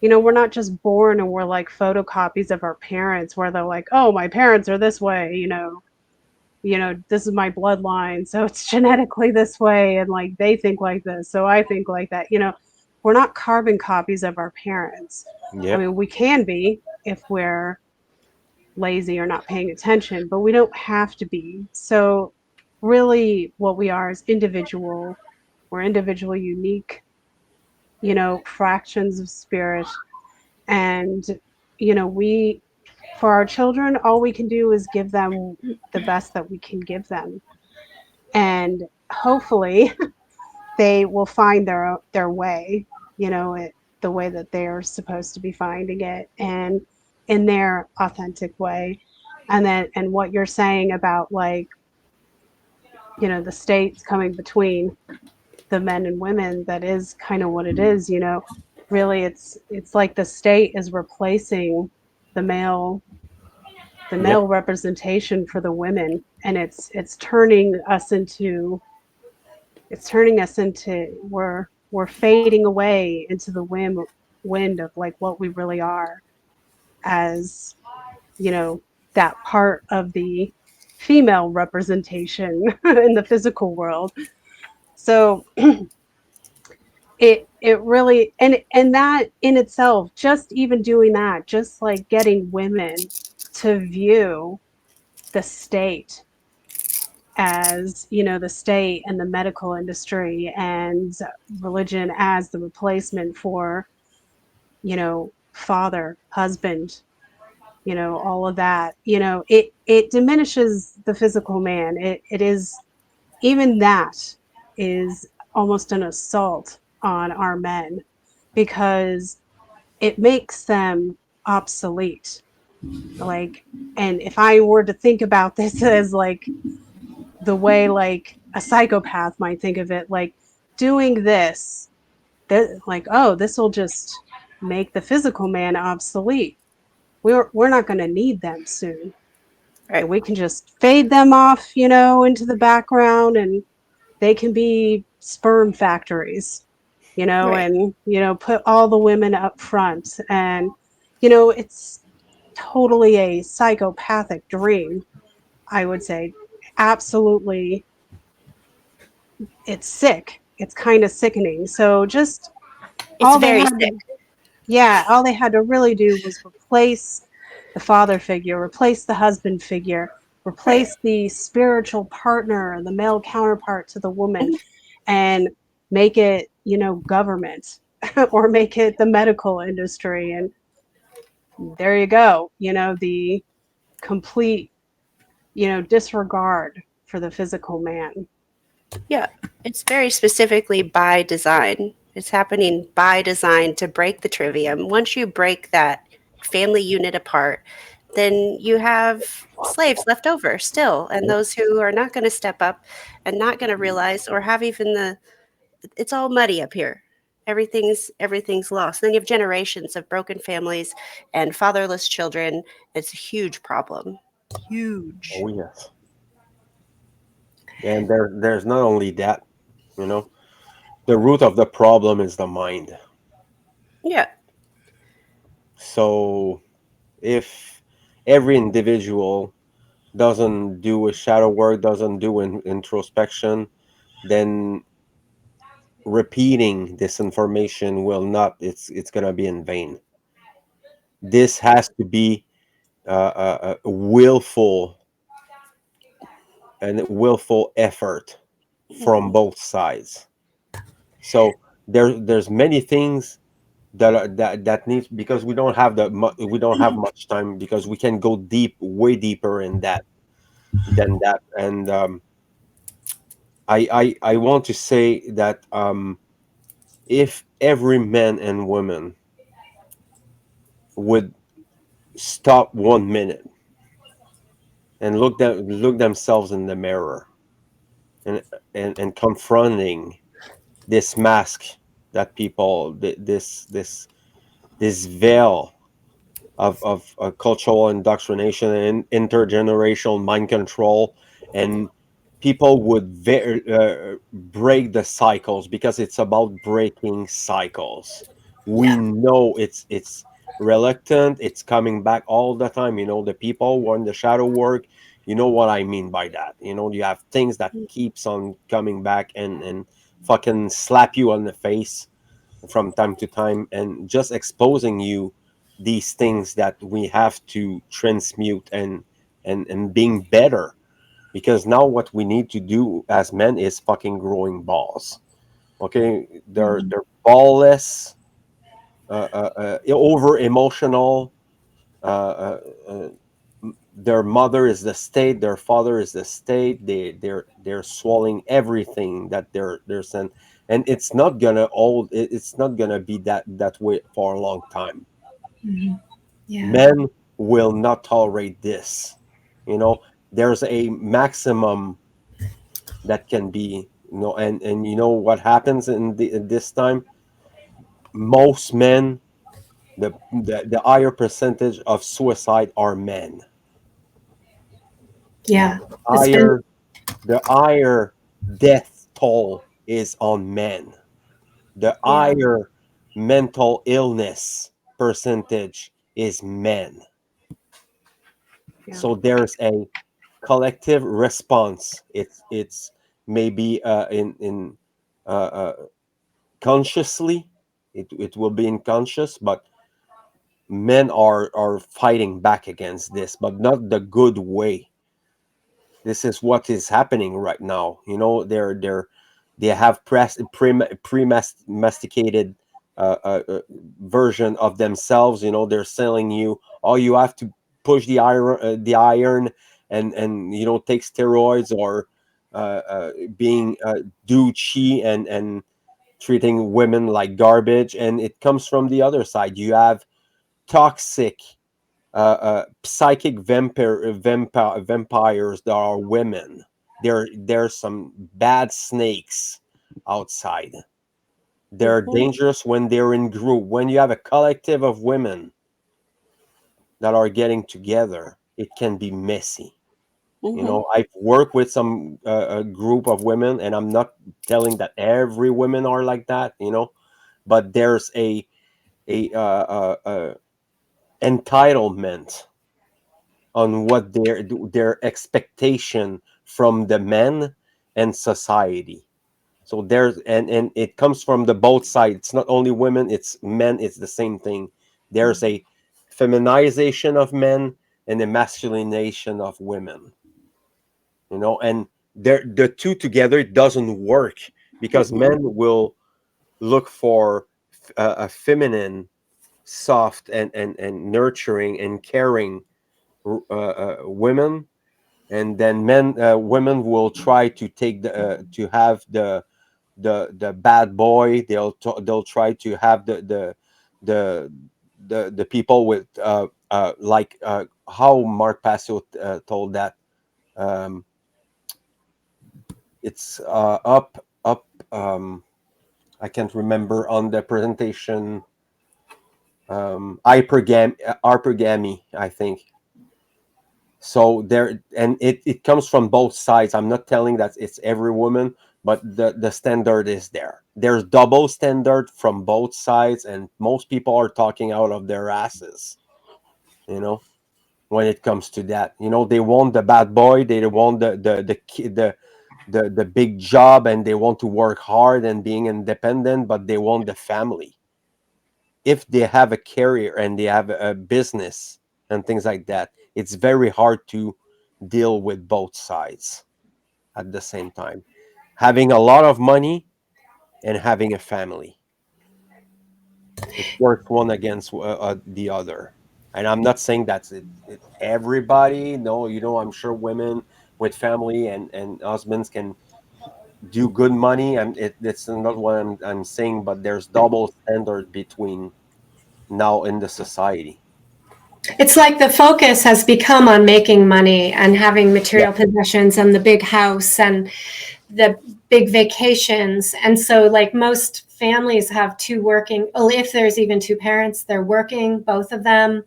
we're not just born and we're like photocopies of our parents, where they're like, oh, my parents are this way, this is my bloodline, so it's genetically this way, and like they think like this, so I think like that. We're not carbon copies of our parents. I Yep. mean, we can be if we're lazy or not paying attention, but we don't have to be. So really what we are is individual. We're individual, unique, fractions of spirit. And we, for our children, all we can do is give them the best that we can give them, and hopefully they will find their way, the way that they're supposed to be finding it, and in their authentic way. And what you're saying about, like, the states coming between the men and women, that is kind of what it is. Really, it's like the state is replacing the male the Yep. male representation for the women, and it's turning us into we're fading away into the wind of like what we really are, as that part of the female representation in the physical world. So it really, and that in itself, just even doing that, just like getting women to view the state as, you know, the state and the medical industry and religion as the replacement for, you know, father, husband, you know, all of that, you know, it diminishes the physical man. It is, even that is almost an assault on our men, because it makes them obsolete. Like, and if I were to think about this as like the way like a psychopath might think of it, like doing this, that like, oh, this will just make the physical man obsolete. We're not going to need them soon. Right. We can just fade them off, you know, into the background, and they can be sperm factories, you know, Right. and, you know, put all the women up front. And, you know, it's totally a psychopathic dream, I would say. Absolutely. It's sick. It's kind of sickening. So just It's all they very had sick. to, yeah, all they had to really do was replace the father figure, replace the husband figure, Right. replace the spiritual partner, the male counterpart to the woman, and make it, you know, government or make it the medical industry. And there you go, you know, the complete, you know, disregard for the physical man. Yeah, it's very specifically by design. It's happening by design to break the trivium. Once you break that family unit apart, then you have slaves left over still, and those who are not going to step up and not going to realize or have even the, it's all muddy up here. Everything's lost. Then you have generations of broken families and fatherless children. It's a huge problem. Huge. Oh yes. And there's not only that, you know, the root of the problem is the mind. Yeah. So if every individual doesn't do a shadow work, doesn't do an introspection, then repeating this information will not. It's gonna be in vain. This has to be willful and willful effort from both sides. So there's many things that needs, because we don't have much time, because we can go deep, way deeper in that than that. And I want to say that if every man and woman would stop 1 minute and look themselves in the mirror, and and confronting this mask that people, this veil of cultural indoctrination and intergenerational mind control, and people would break the cycles, because it's about breaking cycles. We Yeah. know it's reluctant, it's coming back all the time. You know, the people who are in the shadow work, you know what I mean by that. You know, you have things that keeps on coming back and fucking slap you on the face from time to time, and just exposing you these things that we have to transmute and being better, because now what we need to do as men is fucking growing balls. Okay, they're ballless, over emotional. Uh, their mother is the state, their father is the state. They're swallowing everything that they're sent, and it's not gonna it's not gonna be that way for a long time. Yeah. Men will not tolerate this. You know, there's a maximum that can be, you know, and you know what happens in this time. Most men, the higher percentage of suicide are men. Yeah. It's been, Higher The higher death toll is on men. The Yeah. higher mental illness percentage is men. Yeah. So there's a collective response. It's maybe in consciously, it will be unconscious, but men are fighting back against this, but not the good way. This is what is happening right now. You know, they have pre-masticated version of themselves. You know, they're selling you. Oh, you have to push the iron, and you know, take steroids, or being douchey, and treating women like garbage. And it comes from the other side. You have toxic psychic vampires that are women. There's some bad snakes outside. They're Mhm. dangerous when they're in group. When you have a collective of women that are getting together, it can be messy. You Mhm. know, I've worked with some a group of women, and I'm not telling that every women are like that. You know, but there's a entitlement on what their expectation from the men and society. So there's, and it comes from the both sides. It's not only women, it's men. It's the same thing. There's a feminization of men and a masculinization of women. You know, and the two together doesn't work, because men will look for a feminine, soft, and nurturing and caring women, and then women will try to take to have the bad boy. They'll try to have the the people with like how Mark Passio told that, um, it's up I can't remember on the presentation, hypergamy, I think. So there, and it comes from both sides. I'm not telling that it's every woman, but the standard is there. There's double standard from both sides, and most people are talking out of their asses, you know, when it comes to that. You know, they want the bad boy, they want the big job, and they want to work hard and being independent, but they want the family. If they have a career and they have a business and things like that, it's very hard to deal with both sides at the same time. Having a lot of money and having a family, it works one against the other. And I'm not saying that's everybody. No, you know, I'm sure women with family and husbands can do good money, and it's not what I'm saying. But there's double standard between now in the society. It's like the focus has become on making money and having Yeah. material possessions and the big house and the big vacations. And so, like, most families have two working, well, if there's even two parents, they're working, both of them.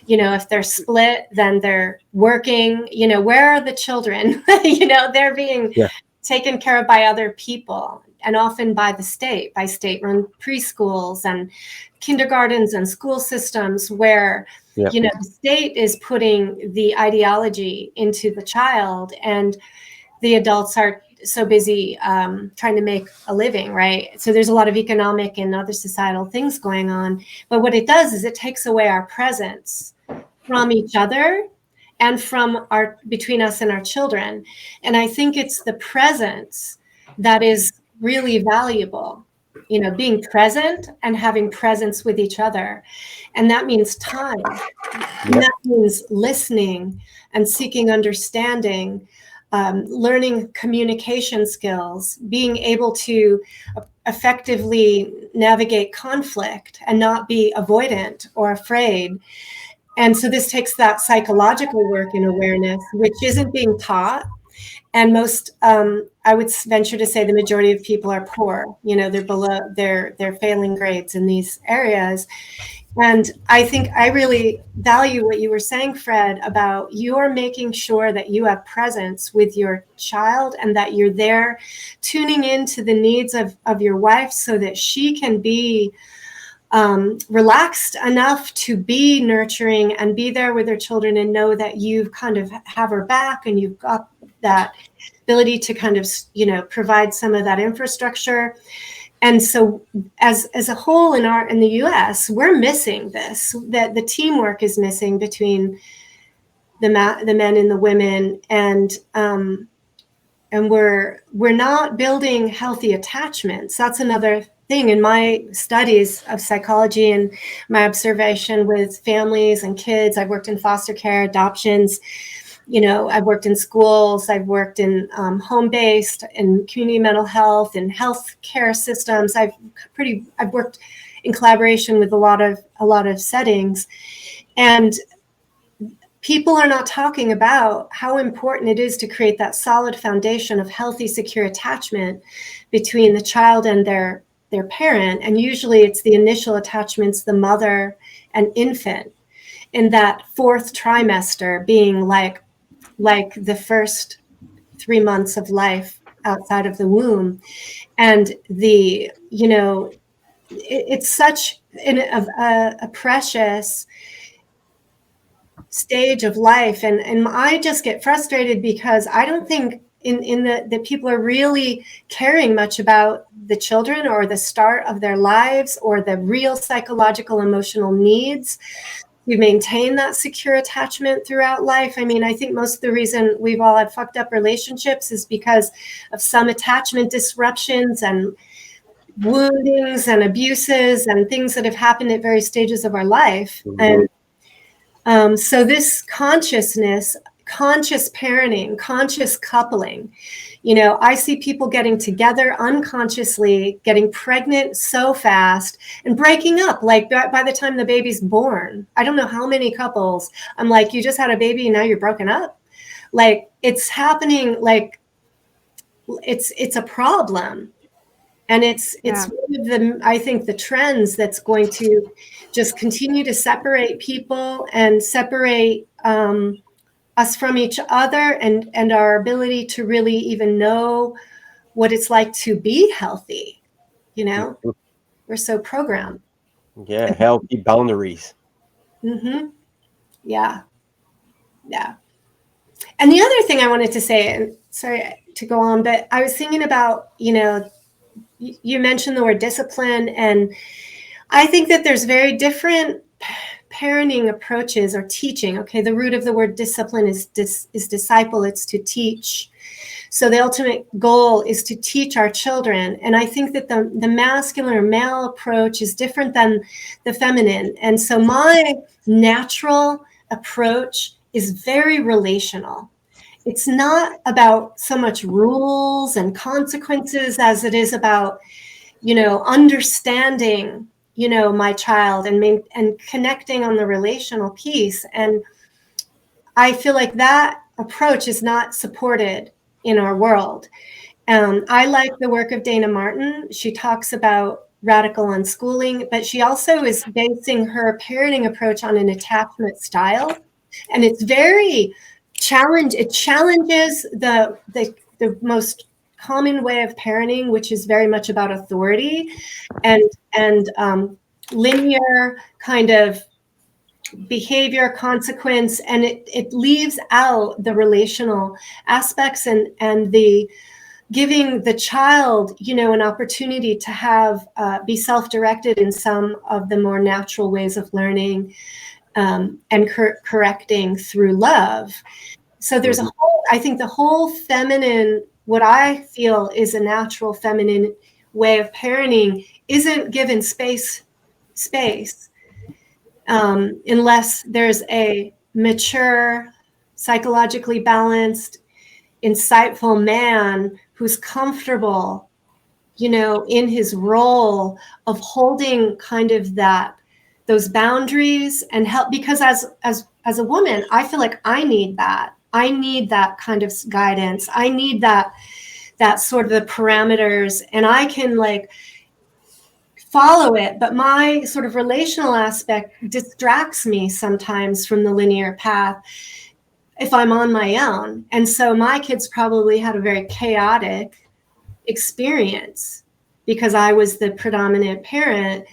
You know, if they're split, then they're working. You know, where are the children? You know, they're being Yeah. taken care of by other people, and often by the state, by state-run preschools and kindergartens and school systems where, Yeah. you know, the state is putting the ideology into the child, and the adults are so busy trying to make a living, right? So there's a lot of economic and other societal things going on. But what it does is it takes away our presence from each other and from our between us and our children. And I think it's the presence that is really valuable. You know, being present and having presence with each other. And that means time. And Yeah. that means listening and seeking understanding, learning communication skills, being able to effectively navigate conflict and not be avoidant or afraid. And so this takes that psychological work and awareness, which isn't being taught. And most, I would venture to say, the majority of people are poor. You know, they're below, they're failing grades in these areas. And I think I really value what you were saying, Fred, about you're making sure that you have presence with your child and that you're there tuning into the needs of your wife so that she can be relaxed enough to be nurturing and be there with her children and know that you kind of have her back and you've got that ability to kind of, you know, provide some of that infrastructure. And so as a whole in the US, we're missing this, that the teamwork is missing between the men and the women, and we're not building healthy attachments. That's another thing in my studies of psychology and my observation with families and kids. I've worked in foster care, adoptions. I've worked in schools. I've worked in home-based and community mental health and health care systems. I've worked in collaboration with a lot of settings, and people are not talking about how important it is to create that solid foundation of healthy, secure attachment between the child and their parent. And usually it's the initial attachments, the mother and infant, in that fourth trimester being like the first 3 months of life outside of the womb. And it's such a precious stage of life, and I just get frustrated because I don't think that people are really caring much about the children or the start of their lives or the real psychological emotional needs to maintain that secure attachment throughout life. I mean, I think most of the reason we've all had fucked up relationships is because of some attachment disruptions and woundings and abuses and things that have happened at various stages of our life. Mhm. And so this consciousness, conscious parenting, conscious coupling, I see people getting together unconsciously, getting pregnant so fast and breaking up like by the time the baby's born. I don't know how many couples I'm like, you just had a baby and now you're broken up. Like, it's happening, like it's a problem. And it's one of the, I think, the trends that's going to just continue to separate people and separate us from each other and our ability to really even know what it's like to be healthy. We're so programmed. Yeah, healthy boundaries. Mm-hmm. Yeah. And the other thing I wanted to say, and sorry to go on, but I was thinking about, you mentioned the word discipline, and I think that there's very different parenting approaches or teaching. Okay, the root of the word discipline is disciple. It's to teach. So the ultimate goal is to teach our children. And I think that the masculine or male approach is different than the feminine. And so my natural approach is very relational. It's not about so much rules and consequences as it is about, understanding, my child and connecting on the relational piece. And I feel like that approach is not supported in our world. I like the work of Dana Martin. She talks about radical unschooling, but she also is basing her parenting approach on an attachment style. And it's very it challenges the most common way of parenting, which is very much about authority and linear kind of behavior, consequence, and it leaves out the relational aspects and the giving the child, an opportunity to have be self-directed in some of the more natural ways of learning and correcting through love. So there's I think the whole feminine, what I feel is a natural feminine way of parenting isn't given space unless there's a mature, psychologically balanced, insightful man who's comfortable, in his role of holding kind of those boundaries and help. Because as a woman, I feel like I need that. I need that kind of guidance. I need that sort of the parameters, and I can like follow it, but my sort of relational aspect distracts me sometimes from the linear path if I'm on my own. And so my kids probably had a very chaotic experience because I was the predominant parent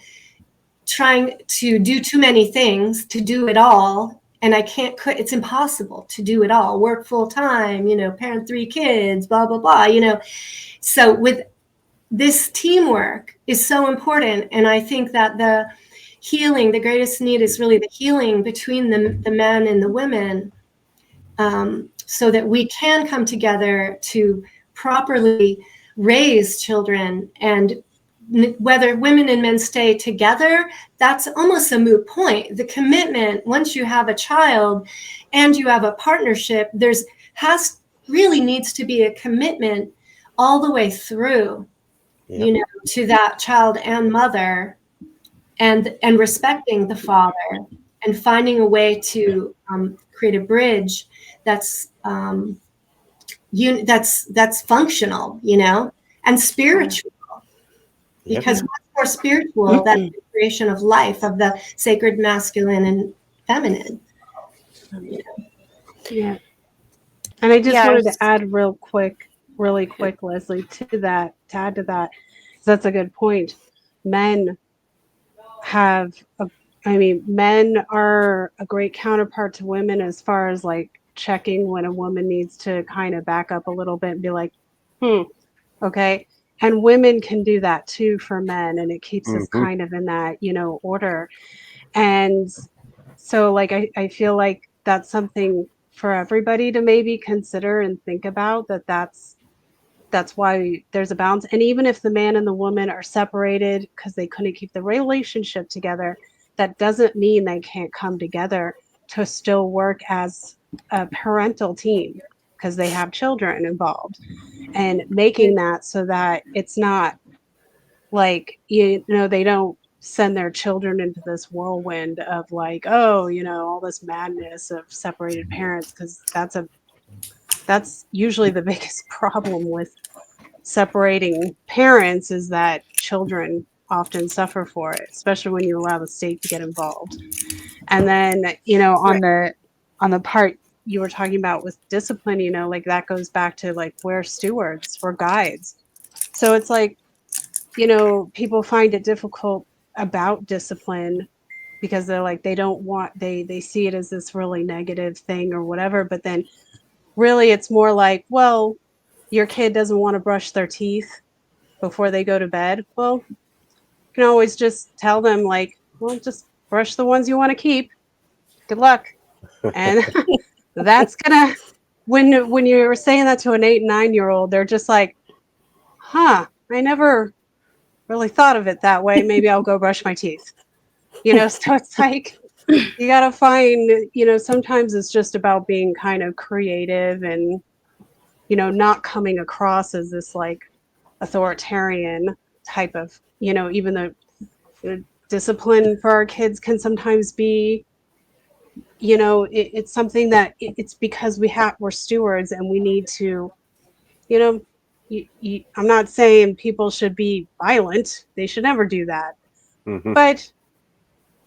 trying to do too many things, to do it all. And it's impossible to do it all, work full time, parent 3 kids, blah, blah, blah, So with this teamwork is so important. And I think that the healing, the greatest need is really the healing between the men and the women. so that we can come together to properly raise children. And whether women and men stay together, that's almost a moot point. The commitment, once you have a child and you have a partnership, really needs to be a commitment all the way through, to that child and mother, and respecting the father, and finding a way to create a bridge that's that's functional, and spiritual. Because what's more spiritual than the creation of life, of the sacred masculine and feminine? Yeah. And I just wanted to add really quick, Leslie, to add to that, because that's a good point. Men are a great counterpart to women as far as like checking when a woman needs to kind of back up a little bit and be like, okay. And women can do that too for men, and it keeps us kind of in that, order. And so like I feel like that's something for everybody to maybe consider and think about, that's why there's a balance. And even if the man and the woman are separated because they couldn't keep the relationship together, that doesn't mean they can't come together to still work as a parental team, because they have children involved, and making that so that it's not like, they don't send their children into this whirlwind of like, all this madness of separated parents, because that's usually the biggest problem with separating parents, is that children often suffer for it, especially when you allow the state to get involved. And then, on the part you were talking about with discipline, like that goes back to like, we're stewards, we're guides. So it's like, people find it difficult about discipline because they're like, they see it as this really negative thing or whatever. But then really it's more like, well, your kid doesn't want to brush their teeth before they go to bed. Well, you can always just tell them like, well, just brush the ones you want to keep. Good luck. And that's gonna, when you're saying that to an 8 and 9-year-old, they're just like, I never really thought of it that way. Maybe I'll go brush my teeth. So it's like, you gotta find, sometimes it's just about being kind of creative and, not coming across as this like authoritarian type of, even though discipline for our kids can sometimes be, it's something that it's because we're stewards, and we need to, I'm not saying people should be violent. They should never do that. But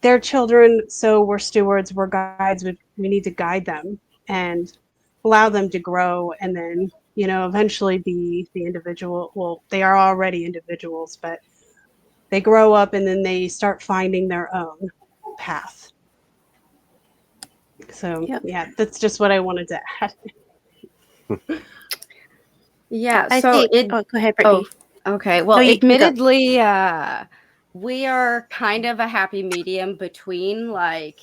they're children, so we're stewards, we're guides. We need to guide them and allow them to grow, and then, eventually be the individual. Well, they are already individuals, but they grow up and then they start finding their own path. So yeah, that's just what I wanted to add. Yeah. go ahead, Brittany. Okay. Well, admittedly, we are kind of a happy medium between like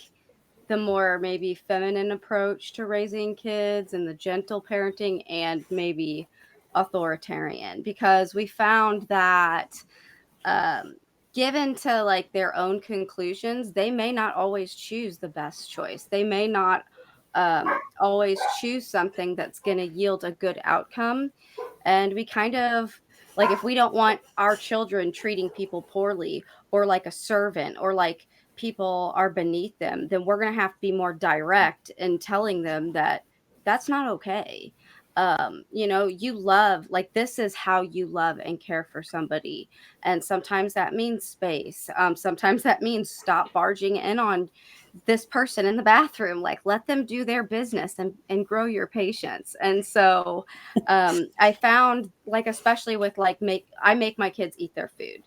the more maybe feminine approach to raising kids and the gentle parenting, and maybe authoritarian, because we found that given to like their own conclusions, they may not always choose the best choice. They may not always choose something that's going to yield a good outcome. And we kind of like, if we don't want our children treating people poorly, or like a servant, or like people are beneath them, then we're going to have to be more direct in telling them that that's not okay. You love, like, this is how you love and care for somebody. And sometimes that means space. Sometimes that means stop barging in on this person in the bathroom. Like, let them do their business, and grow your patience. And so I found, like, especially with like, I make my kids eat their food.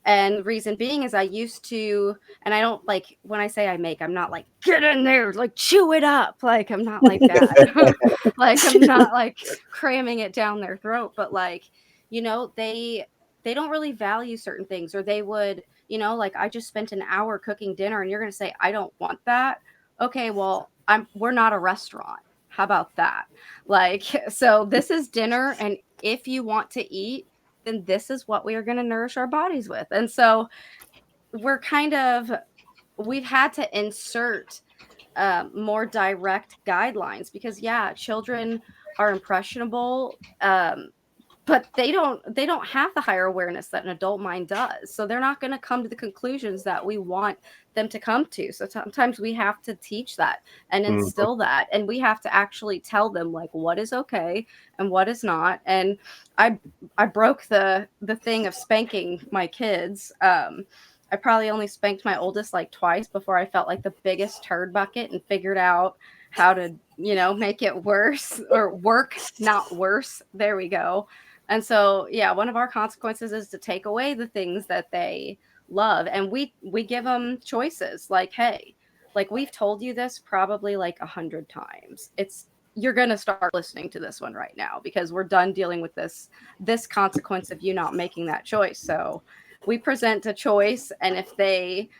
And the reason being is I used to, and I don't like, when I say I make, I'm not like, get in there, like chew it up. Like, I'm not like that. Like, I'm not like cramming it down their throat, but like, they don't really value certain things, or they would, like, I just spent an hour cooking dinner and you're going to say, I don't want that. Okay, well, we're not a restaurant. How about that? Like, so this is dinner, and if you want to eat, then this is what we are going to nourish our bodies with. And so we're kind of, we've had to insert more direct guidelines because, yeah, children are impressionable. But they don't have the higher awareness that an adult mind does, so they're not going to come to the conclusions that we want them to come to. So sometimes we have to teach that and Mhm. instill that, and we have to actually tell them like what is okay and what is not. And I broke the thing of spanking my kids. I probably only spanked my oldest like twice before I felt like the biggest turd bucket and figured out how to, make it worse, or work, not worse. There we go. And so, yeah, one of our consequences is to take away the things that they love, and we give them choices. Like, hey, like we've told you this probably like 100 times. You're gonna start listening to this one right now because we're done dealing with this consequence of you not making that choice. So we present a choice, and if they,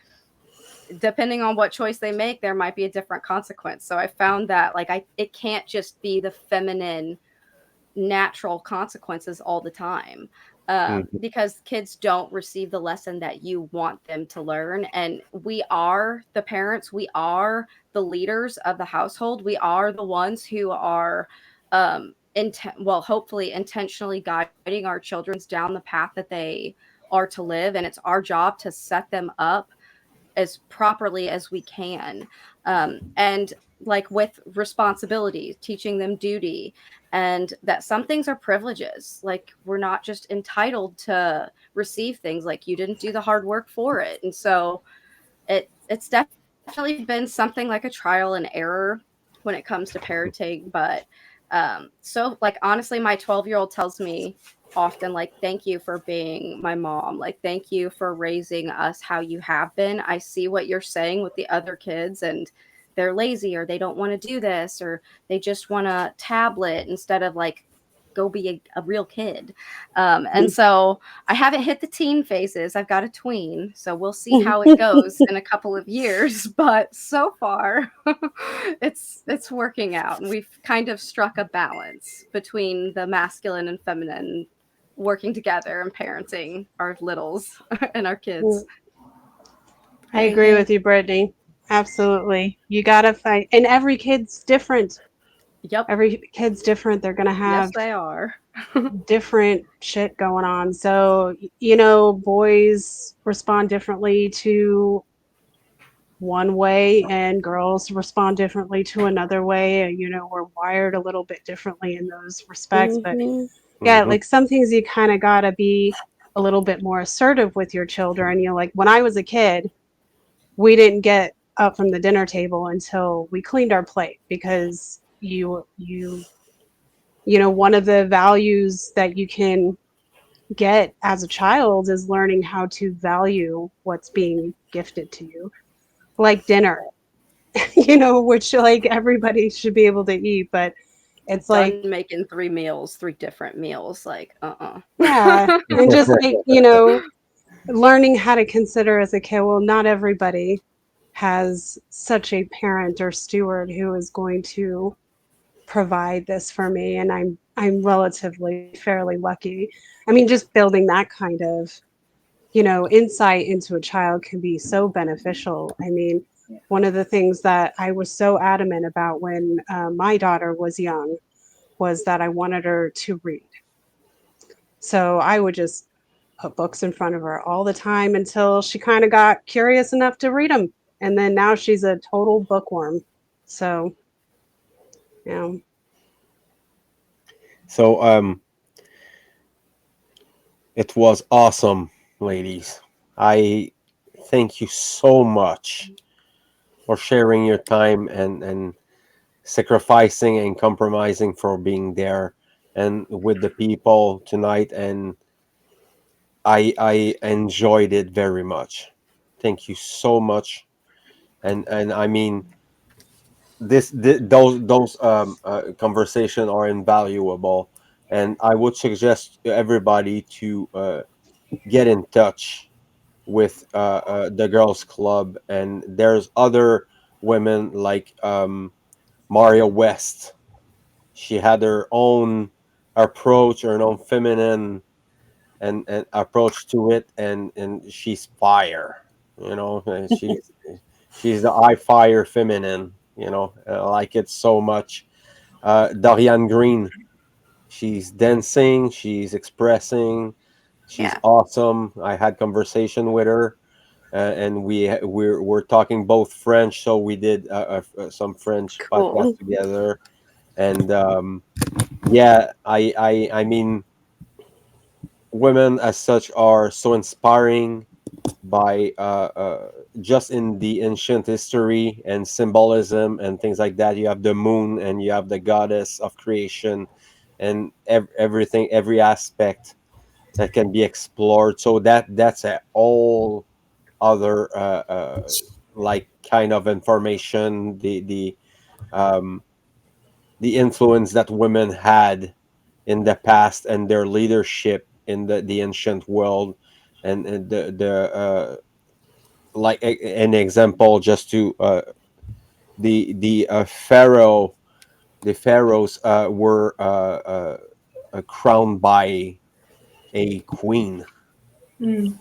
depending on what choice they make, there might be a different consequence. So I found that like it can't just be the feminine natural consequences all the time, Mhm. because kids don't receive the lesson that you want them to learn. And we are the parents, we are the leaders of the household, we are the ones who are hopefully intentionally guiding our children down the path that they are to live, and it's our job to set them up as properly as we can. And like with responsibility, teaching them duty, and that some things are privileges. Like we're not just entitled to receive things, like you didn't do the hard work for it. And so it's definitely been something like a trial and error when it comes to parenting. But so like honestly, my 12-year-old tells me often like, thank you for being my mom, like thank you for raising us how you have been. I see what you're saying with the other kids, and they're lazy, or they don't want to do this, or they just want a tablet instead of like go be a real kid. And so I haven't hit the teen phases. I've got a tween, so we'll see how it goes in a couple of years. But so far, it's working out, and we've kind of struck a balance between the masculine and feminine working together and parenting our littles and our kids. I agree with you, Brittany. Absolutely. You got to find, and every kid's different. Yep. Every kid's different. They're going to Yes, have they are. different shit going on. So, boys respond differently to one way and girls respond differently to another way. We're wired a little bit differently in those respects. But yeah, Mhm. like some things you kind of got to be a little bit more assertive with your children. Like when I was a kid, we didn't get up from the dinner table until we cleaned our plate because one of the values that you can get as a child is learning how to value what's being gifted to you, like dinner, which like everybody should be able to eat, but it's like, Done making 3 meals, 3 different meals. Like, yeah, and just like, learning how to consider as a kid, well, not everybody has such a parent or steward who is going to provide this for me, and I'm relatively fairly lucky. I mean, just building that kind of insight into a child can be so beneficial. I mean, one of the things that I was so adamant about when my daughter was young was that I wanted her to read. So I would just put books in front of her all the time until she kind of got curious enough to read them. And then now she's a total bookworm. So, yeah. So it was awesome, ladies. I thank you so much for sharing your time and sacrificing and compromising for being there and with the people tonight. And I enjoyed it very much. Thank you so much. And I mean, those conversation are invaluable, and I would suggest to everybody to get in touch with the girls club. And there's other women like Maria West. She had her own approach, her own feminine and approach to it, and she's fire. You know, she's the eye fire feminine. You know, I like it so much. Dorian Green, she's dancing, she's expressing, she's Yeah. awesome. I had conversation with her, and we're talking both French, so we did some French podcast Cool. together, and yeah, I mean, women as such are so inspiring by just in the ancient history and symbolism and things like that. You have the moon and you have the goddess of creation and everything, every aspect that can be explored. So that's a whole other like kind of information. Um, the influence that women had in the past and their leadership in the ancient world, and the like an example just to the pharaoh the pharaohs were crowned by a queen. Mm.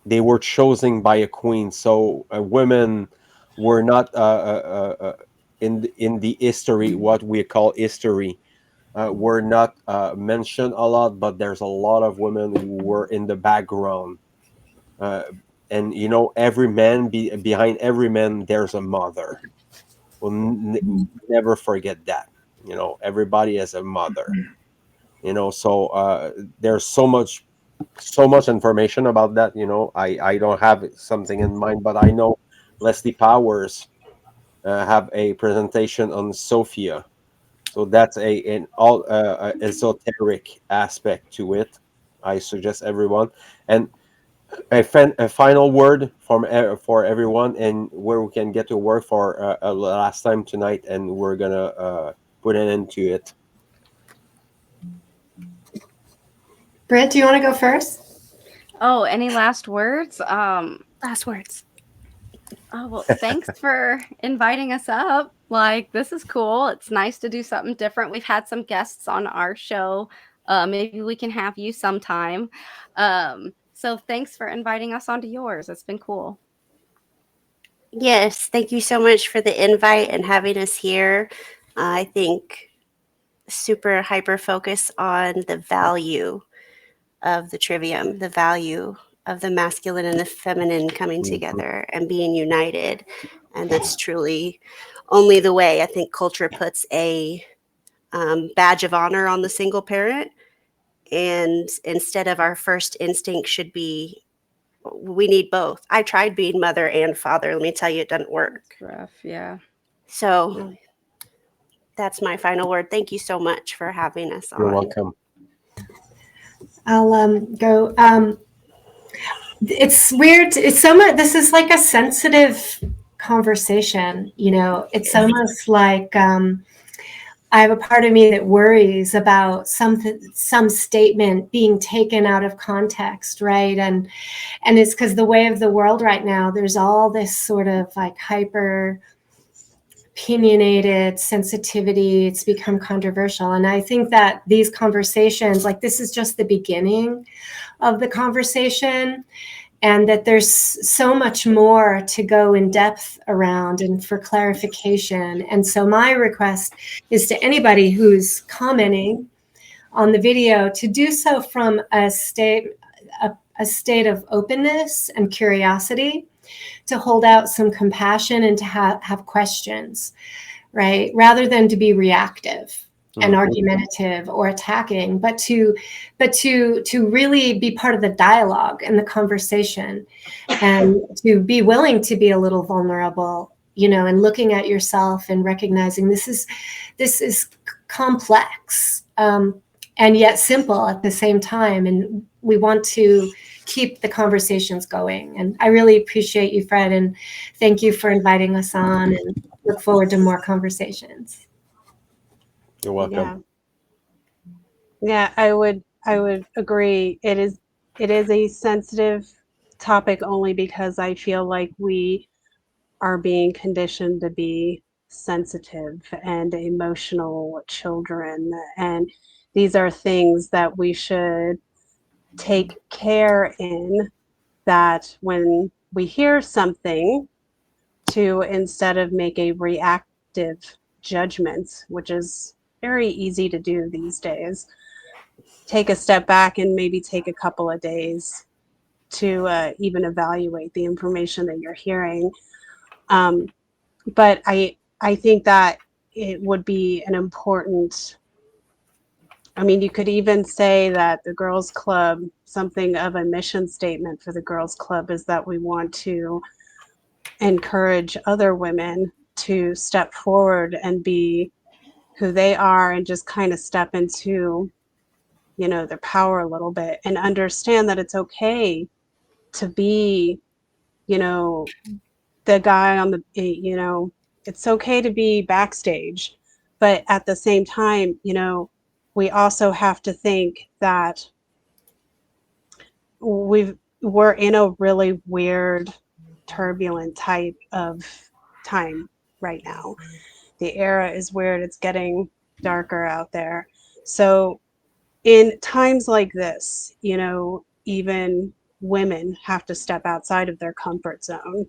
They were chosen by a queen, so women were not in the history, what we call history, were not mentioned a lot, but there's a lot of women who were in the background. uh, and you know, every man behind every man there's a mother. We'll never forget that. You know, everybody has a mother. You know, so there's so much information about that. You know, I don't have something in mind, but I know Leslie Powers have a presentation on Sophia. So that's an all esoteric aspect to it. I suggest everyone. And a final word from for everyone, and where we can get to work for a last time tonight, and we're gonna put an end to it. Britt, do you want to go first? Oh, any last words? Last words. Oh, well, thanks for inviting us up. Like, this is cool. It's nice to do something different. We've had some guests on our show. Maybe we can have you sometime. So thanks for inviting us onto yours. It's been cool. Yes, thank you so much for the invite and having us here. I think super hyper focus on the value of the trivium, the value of the masculine and the feminine coming Mhm. together and being united. And that's truly only the way. I think culture puts a badge of honor on the single parent. And instead of our first instinct should be, we need both. I tried being mother and father. Let me tell you, it doesn't work. It's rough, yeah. So that's my final word. Thank you so much for having us on. You're welcome. I'll go. It's weird. It's so much. This is like a sensitive conversation. You know, it's almost like I have a part of me that worries about some statement being taken out of context, right? And it's because the way of the world right now, there's all this sort of like hyper opinionated sensitivity. It's become controversial, and I think that these conversations, like this, is just the beginning of the conversation, and that there's so much more to go in depth around and for clarification. And so my request is to anybody who's commenting on the video to do so from a state of openness and curiosity, to hold out some compassion and to have questions, right? Rather than to be reactive and argumentative or attacking, but to really be part of the dialogue and the conversation, and to be willing to be a little vulnerable, you know, and looking at yourself and recognizing this is complex, and yet simple at the same time. And we want to keep the conversations going. And I really appreciate you, Fred, and thank you for inviting us on, and look forward to more conversations. You're welcome. Yeah, I would agree. It is a sensitive topic only because I feel like we are being conditioned to be sensitive and emotional children. And these are things that we should take care in, that when we hear something, to, instead of make a reactive judgment, which is very easy to do these days, take a step back and maybe take a couple of days to even evaluate the information that you're hearing. But I think that it would be an important, I mean, you could even say that the Girls Club, something of a mission statement for the Girls Club is that we want to encourage other women to step forward and be who they are, and just kind of step into, you know, their power a little bit, and understand that it's okay to be, you know, the guy on the, you know, it's okay to be backstage. But at the same time, you know, we also have to think that we're in a really weird, turbulent type of time right now. The era is weird. It's getting darker out there. So in times like this, you know, even women have to step outside of their comfort zone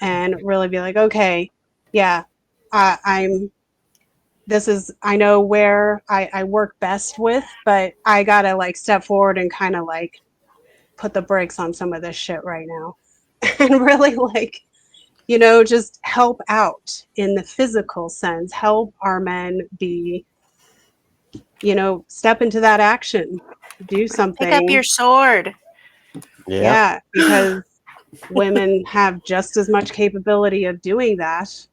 and really be like, okay, yeah, I'm, this is, I know where I work best with, but I gotta like step forward and kind of like put the brakes on some of this shit right now. And really, like, you know, just help out in the physical sense, help our men be, you know, step into that action, do something. Pick up your sword. Yeah, because women have just as much capability of doing that.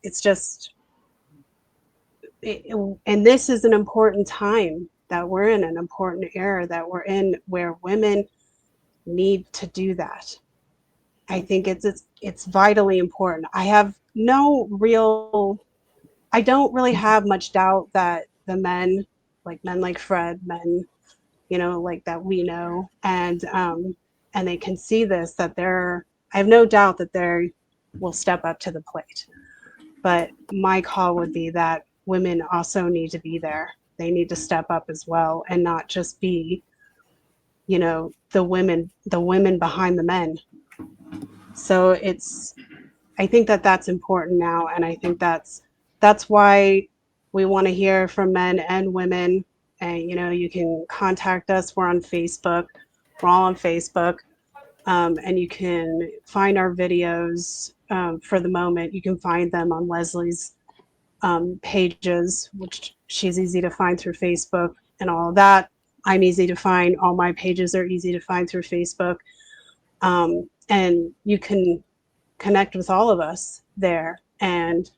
It's just, and this is an important time that we're in, an important era that we're in, where women need to do that. I think it's vitally important. I have no real, I don't really have much doubt that the men like Fred, men, you know, like that we know, and they can see this, that they're, I have no doubt that they will step up to the plate. But my call would be that women also need to be there. They need to step up as well, and not just be, you know, the women behind the men. So it's, I think that that's important now, and I think that's why we want to hear from men and women. And you know, you can contact us. We're on Facebook. We're all on Facebook, and you can find our videos. For the moment, you can find them on Leslie's pages, which she's easy to find through Facebook and all of that. I'm easy to find. All my pages are easy to find through Facebook, and you can connect with all of us there and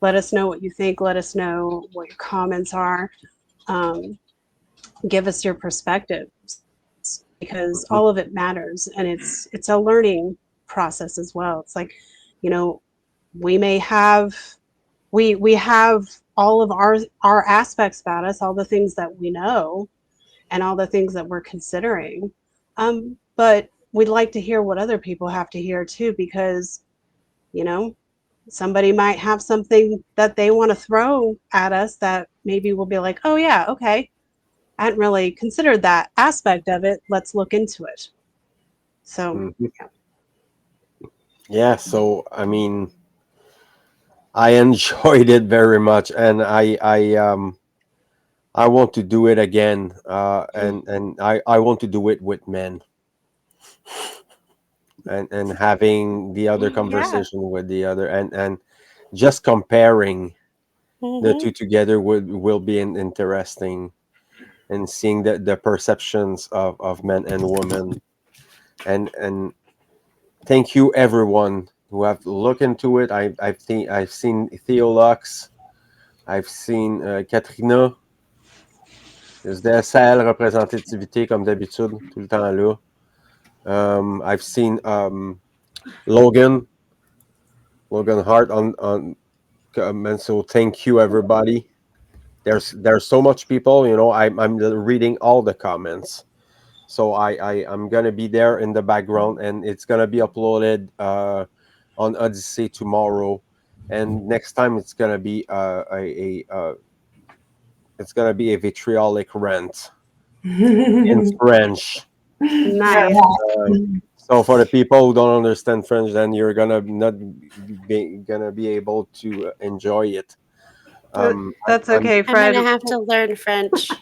let us know what you think. Let us know what your comments are. Um, give us your perspectives, because all of it matters, and it's a learning process as well. It's like, you know, we may have, we have all of our aspects about us, all the things that we know and all the things that we're considering, but we'd like to hear what other people have to hear too, because, you know, somebody might have something that they want to throw at us that maybe we'll be like, oh yeah, okay, I hadn't really considered that aspect of it, let's look into it. So Yeah, so I mean, I enjoyed it very much, and I want to do it again, and I want to do it with men, and having the other conversation with the other, and just comparing the two together will be interesting, and seeing the perceptions of men and women, and thank you everyone who have looked into it. I've seen Theolux, I've seen Katrina. C'était Sahel représentativité comme d'habitude, tout le temps là. I've seen Logan Hart on and so thank you everybody. There's so much people, you know. I'm reading all the comments, so I'm gonna be there in the background, and it's gonna be uploaded on Odyssey tomorrow, and next time it's gonna be it's gonna be a vitriolic rant in French. Nice. So for the people who don't understand French, then you're gonna not gonna be able to enjoy it. That's I'm okay, I'm Fred. gonna have to learn French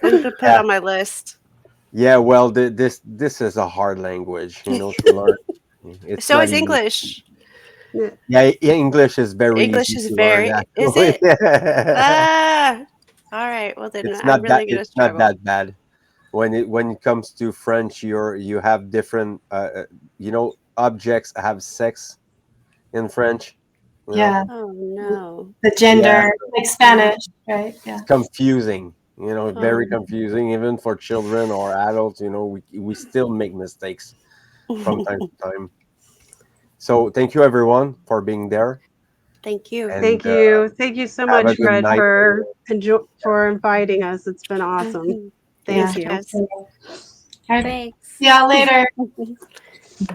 and to put Yeah. on my list. Yeah, well, this is a hard language, to learn. It's So not is easy. English. Yeah, English is very English easy is to learn. very. Is Actually, it? Ah. All right. Well, then I'm really gonna it's not struggle. that bad. When it comes to French, you have different objects have sex in French. You know, Yeah, Oh no. the yeah, gender, like Spanish, right? it's Yeah. confusing. Very Oh. confusing, even for children or adults. We still make mistakes from time to time. So thank you everyone for being there, Thank you. and Thank you. Thank you so have a much, good Fred, night. for inviting us. It's been awesome. Yeah. Thank you. Thanks, All Jess. right. Thanks. See y'all later.